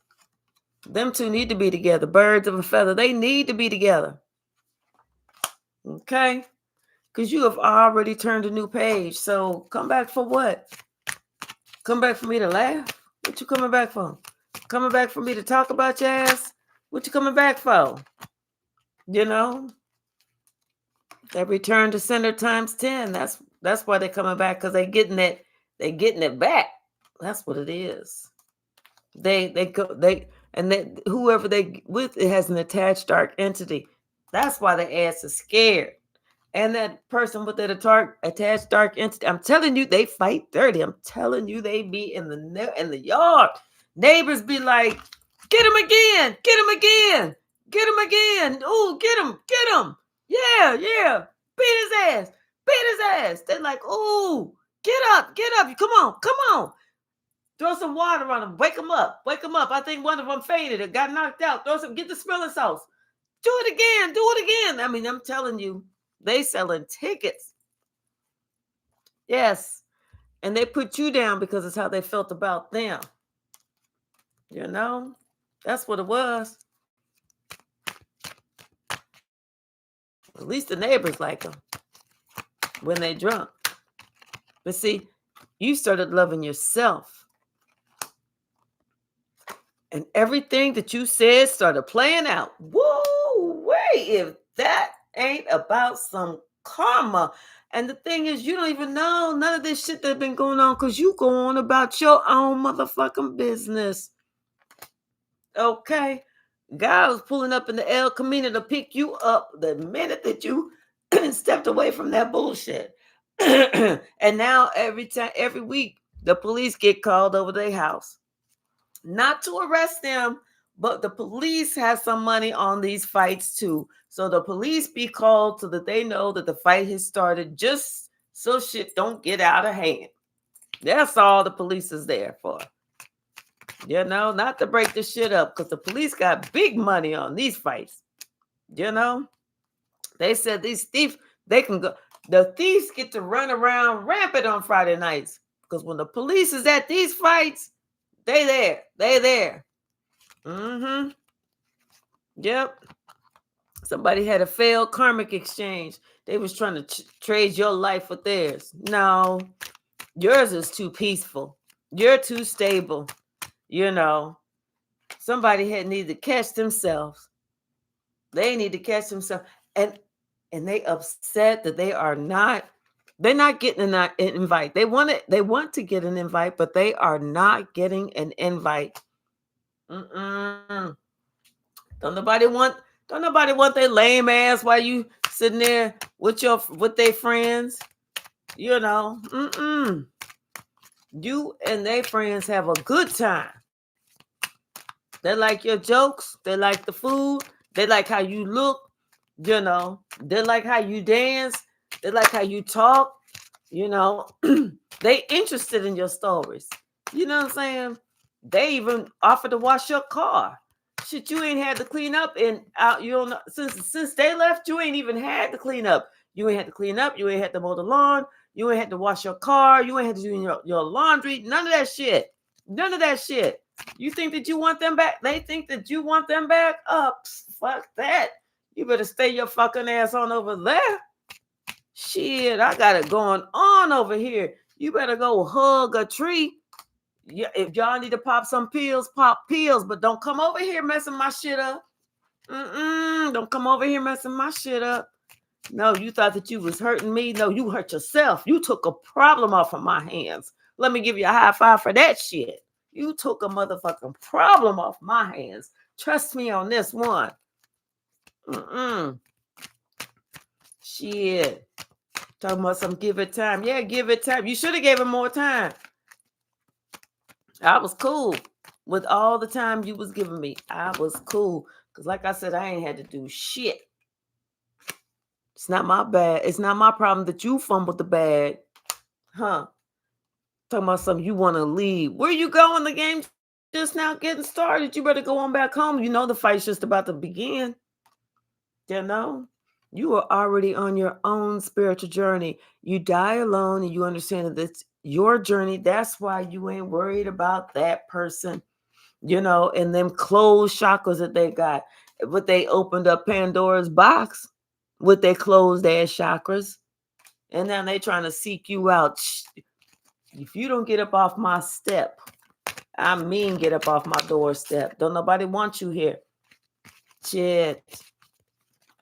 Them two need to be together. Birds of a feather. They need to be together. Okay? Because you have already turned a new page. So come back for what? Come back for me to laugh? What you coming back for? Coming back for me to talk about your ass? What you coming back for? You know? That return to sender times 10. That's why they're coming back, because they're getting it back. That's what it is. Whoever they with, it has an attached dark entity. That's why the ass is scared. And that person with that attached dark entity, I'm telling you, they fight dirty. I'm telling you, they be in the yard. Neighbors be like, get him again, get him again, get him again. Oh, get him. Yeah. Beat his ass. They're like, oh, get up. Come on. Throw some water on him. Wake him up. I think one of them fainted or got knocked out. Get the smelling sauce. Do it again. I mean, I'm telling you, they selling tickets. Yes. And they put you down because it's how they felt about them. You know? That's what it was. At least the neighbors like them when they drunk. But see, you started loving yourself. And everything that you said started playing out. Woo! Wait, if that ain't about some karma. And the thing is, you don't even know none of this shit that's been going on because you go on about your own motherfucking business. Okay? God was pulling up in the El Camino to pick you up the minute that you stepped away from that bullshit. And now every week, the police get called over their house. Not to arrest them, but the police have some money on these fights too. So the police be called so that they know that the fight has started, just so shit don't get out of hand. That's all the police is there for. You know, not to break the shit up, because the police got big money on these fights. You know, they said these thieves, they can go, the thieves get to run around rampant on Friday nights, because when the police is at these fights, they there. Mm-hmm. Yep. Somebody had a failed karmic exchange. They was trying to trade your life for theirs. No, yours is too peaceful. You're too stable. You know, somebody had needed to catch themselves. They need to catch themselves. And they upset that they're not getting an invite. They want to get an invite, but they are not getting an invite. Mm-mm. Don't nobody want their lame ass while you sitting there with their friends. You know, you and their friends have a good time. They like your jokes. They like the food. They like how you look. You know, they like how you dance. They like how you talk. You know, they interested in your stories. You know what I'm saying? They even offer to wash your car. Shit, you ain't had to clean up and out. You don't know, since they left, you ain't even had to clean up. You ain't had to clean up. You ain't had to mow the lawn. You ain't had to wash your car. You ain't had to do your laundry. None of that shit. None of that shit. You think that you want them back? They think that you want them back? Fuck that. You better stay your fucking ass on over there. Shit, I got it going on over here. You better go hug a tree. Yeah, if y'all need to pop some pills, pop pills, but don't come over here messing my shit up. Don't come over here messing my shit up. No, you thought that you was hurting me. No, you hurt yourself. You took a problem off of my hands. Let me give you a high five for that shit. You took a motherfucking problem off my hands. Trust me on this one. Shit. Talking about some give it time. Yeah, give it time. You should have gave him more time. I was cool with all the time you was giving me. I was cool. Because like I said, I ain't had to do shit. It's not my bad. It's not my problem that you fumbled the bag. Huh? Talking about something you want to leave. Where you going? The game just now getting started. You better go on back home. You know the fight's just about to begin. You know? You are already on your own spiritual journey. You die alone and you understand that it's your journey. That's why you ain't worried about that person, you know, and them closed chakras that they got. But they opened up Pandora's box with their closed ass chakras. And now they trying to seek you out. If you don't get up off my step, I mean get up off my doorstep. Don't nobody want you here. Shit.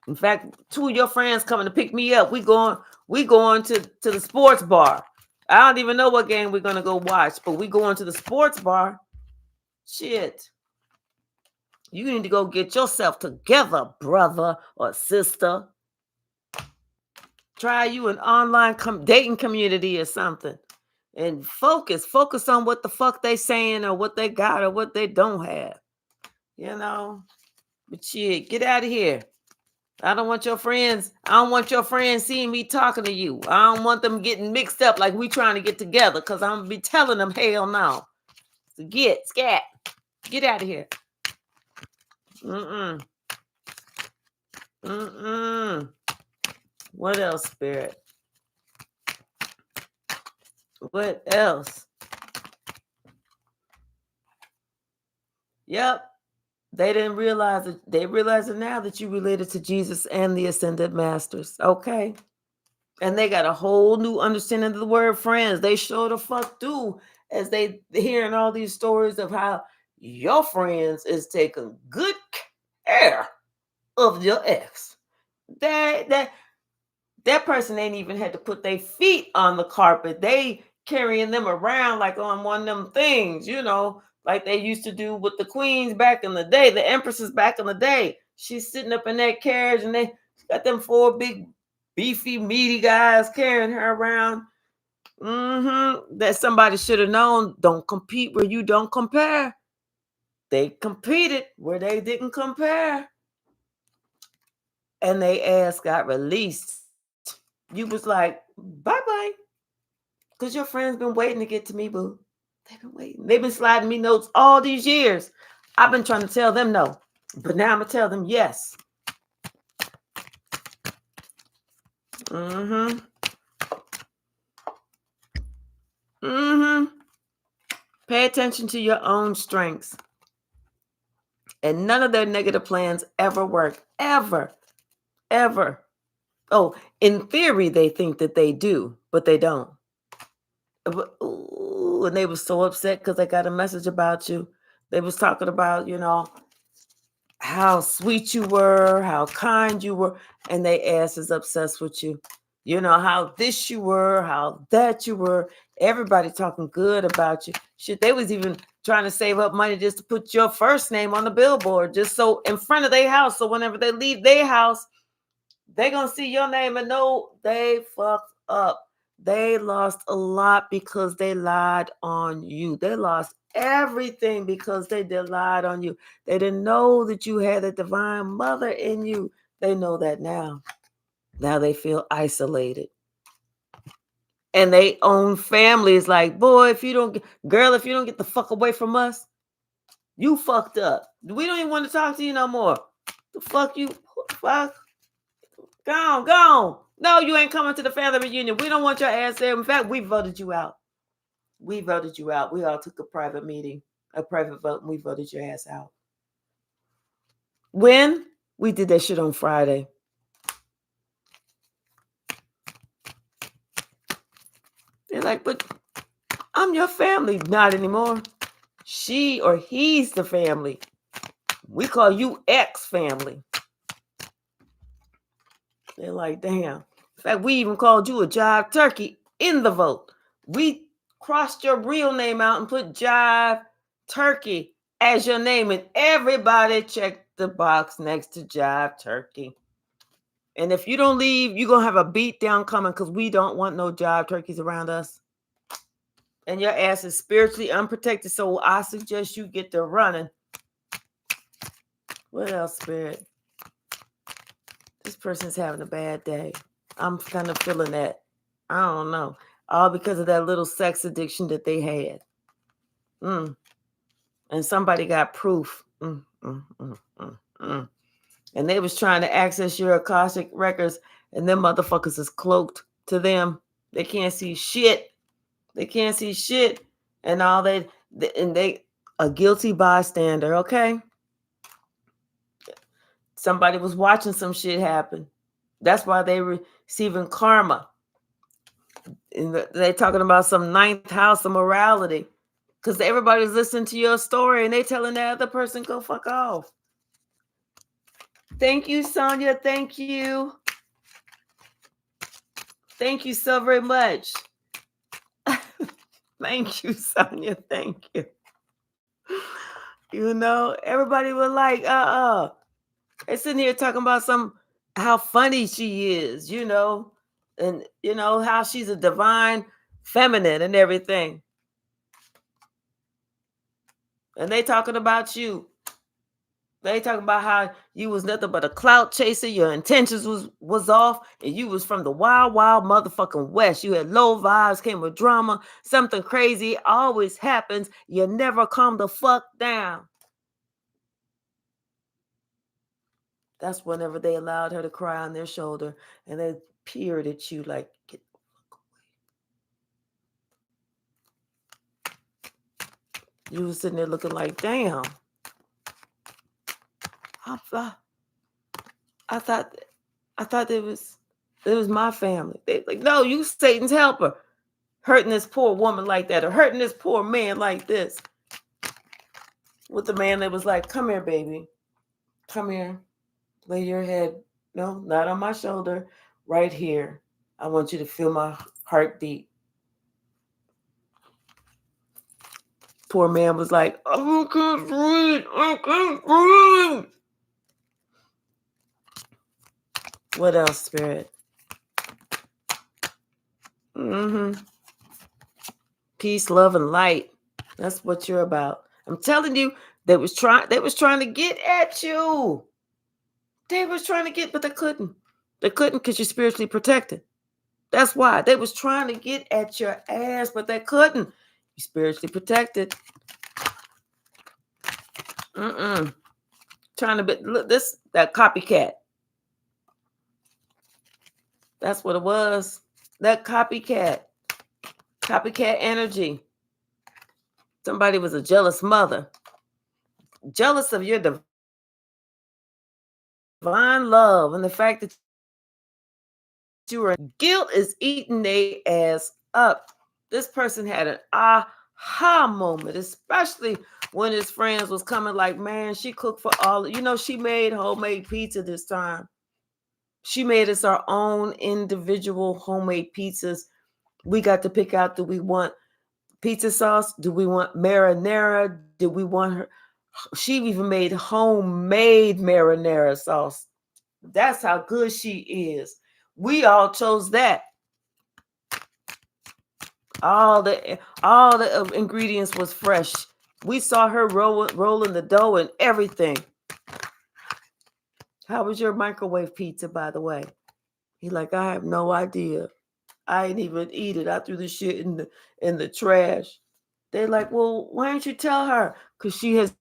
In fact, two of your friends coming to pick me up. We going to the sports bar. I don't even know what game we're gonna go watch, but we going to the sports bar. Shit. You need to go get yourself together, brother or sister. Try you an online dating community or something. And focus on what the fuck they saying or what they got or what they don't have. You know? But shit, get out of here. I don't want your friends seeing me talking to you. I don't want them getting mixed up like we trying to get together, because I'm going to be telling them, hell no. So get out of here. What else, Spirit? What else? Yep. They didn't realize it. They realize it now that you related to Jesus and the Ascended Masters. Okay. And they got a whole new understanding of the word friends. They sure the fuck do, as they hearing all these stories of how your friends is taking good care of your ex. That person ain't even had to put their feet on the carpet. They carrying them around like on one of them things, like they used to do with the queens back in the day, the empresses back in the day. She's sitting up in that carriage and they got them 4 big, beefy, meaty guys carrying her around. That somebody should have known. Don't compete where you don't compare. They competed where they didn't compare. And they ass got released. You was like, bye-bye. Because your friends been waiting to get to me, boo. They've been waiting. They've been sliding me notes all these years. I've been trying to tell them no. But now I'm going to tell them yes. Pay attention to your own strengths. And none of their negative plans ever work. Ever. Ever. Oh, in theory, they think that they do, but they don't. Ooh, and they were so upset because they got a message about you. They was talking about, how sweet you were, how kind you were, and they ass is obsessed with you. How this you were, how that you were. Everybody talking good about you. Shit, they was even trying to save up money just to put your first name on the billboard, just so in front of their house. So whenever they leave their house, they gonna see your name and know they fucked up. They lost a lot because they lied on you. They lost everything because they lied on you. They didn't know that you had a divine mother in you. They know that now. Now they feel isolated. And they own families like, boy, if you don't get the fuck away from us, you fucked up. We don't even want to talk to you no more. The fuck you, fuck. Gone. No, you ain't coming to the family reunion. We don't want your ass there. In fact, we voted you out. We all took a private meeting, a private vote, and we voted your ass out. When? We did that shit on Friday. They're like, but I'm your family. Not anymore. She or he's the family. We call you ex-family. They're like, damn. In fact, we even called you a jive turkey in the vote. We crossed your real name out and put jive turkey as your name, and everybody checked the box next to jive turkey. And if you don't leave, you're going to have a beat down coming because we don't want no jive turkeys around us. And your ass is spiritually unprotected, so I suggest you get to running. What else, Spirit? This person's having a bad day. I'm kind of feeling that. I don't know. All because of that little sex addiction that they had. And somebody got proof. And they was trying to access your Akashic records, and them motherfuckers is cloaked to them. They can't see shit. And all they a guilty bystander, okay? Somebody was watching some shit happen. That's why they receiving karma. And they talking about some ninth house of morality. Because everybody's listening to your story and they telling that other person, go fuck off. Thank you, Sonia. Thank you. Thank you so very much. Thank you, Sonia. Thank you. Everybody was like, They're sitting here talking about how funny she is, and how she's a divine feminine and everything. And they talking about you. They talking about how you was nothing but a clout chaser. Your intentions was off, and you was from the wild, wild motherfucking West. You had low vibes, came with drama. Something crazy always happens. You never calm the fuck down. That's whenever they allowed her to cry on their shoulder, and they peered at you like, get the fuck away. You was sitting there looking like, damn. I thought it was my family. They like, no, you Satan's helper, hurting this poor woman like that, or hurting this poor man like this. With the man that was like, come here, baby, come here, lay your head. No, not on my shoulder. right here. I want you to feel my heartbeat. Poor man was like, I can't breathe. I can't breathe. What else, Spirit? Peace, love, and light. That's what you're about. I'm telling you, they was trying to get at you. They was trying to get, but they couldn't. They couldn't because you're spiritually protected. That's why. They was trying to get at your ass, but they couldn't. You're spiritually protected. Trying to be, look, that copycat. That's what it was. That copycat energy. Somebody was a jealous mother. Jealous of your divine love and the fact that you were guilt is eating their ass up. This person had an aha moment, especially when his friends was coming like, man, she cooked for all, she made homemade pizza this time. She made us our own individual homemade pizzas. We got to pick out, do we want pizza sauce? Do we want marinara? Do we want her? She even made homemade marinara sauce. That's how good she is. We all chose that. All the ingredients was fresh. We saw her rolling the dough and everything. How was your microwave pizza, by the way? He like, I have no idea. I ain't even eat it. I threw the shit in the trash. They're like, well, why don't you tell her? Because she has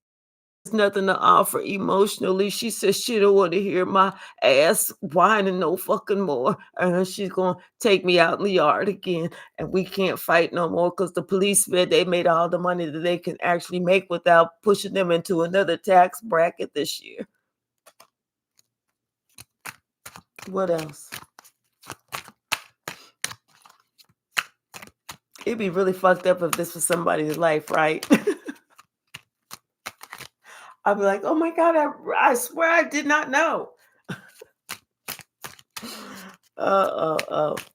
nothing to offer emotionally. She says she don't want to hear my ass whining no fucking more. And she's going to take me out in the yard again. And we can't fight no more because the police said they made all the money that they can actually make without pushing them into another tax bracket this year. What else? It'd be really fucked up if this was somebody's life, right? I'd be like, oh my God, I swear I did not know.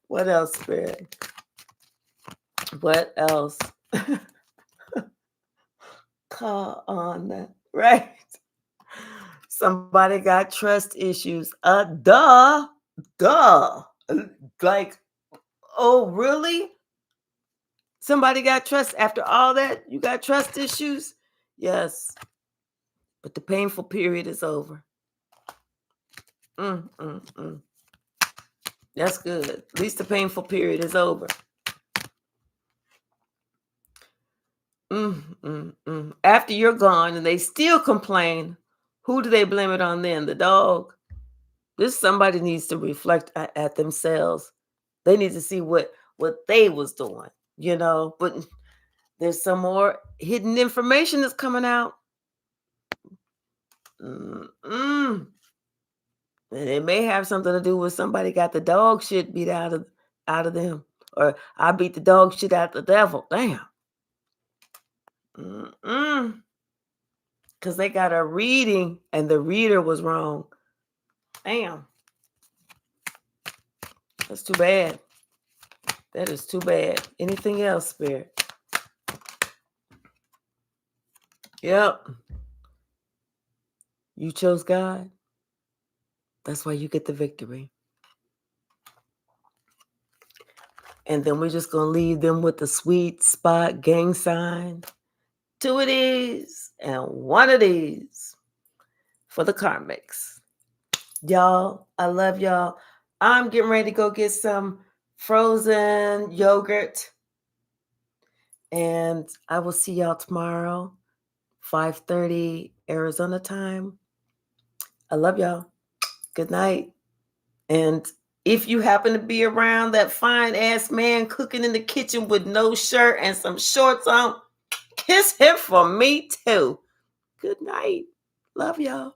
What else, Spirit? What else? Call on that, right? Somebody got trust issues. Duh. Like, oh, really? Somebody got trust after all that? You got trust issues? Yes. But the painful period is over. That's good. At least the painful period is over. After you're gone and they still complain, who do they blame it on then? The dog? Somebody needs to reflect at themselves. They need to see what they was doing, but there's some more hidden information that's coming out. And it may have something to do with somebody got the dog shit beat out of them, or I beat the dog shit out the devil. Damn. Because they got a reading and the reader was wrong. Damn. That's too bad. That is too bad. Anything else, Spirit? Yep. You chose God. That's why you get the victory. And then we're just going to leave them with the sweet spot gang sign. 2 of these and 1 of these for the Karmics. Y'all, I love y'all. I'm getting ready to go get some frozen yogurt. And I will see y'all tomorrow, 5:30 Arizona time. I love y'all. Good night. And if you happen to be around that fine ass man cooking in the kitchen with no shirt and some shorts on, kiss him for me too. Good night. Love y'all.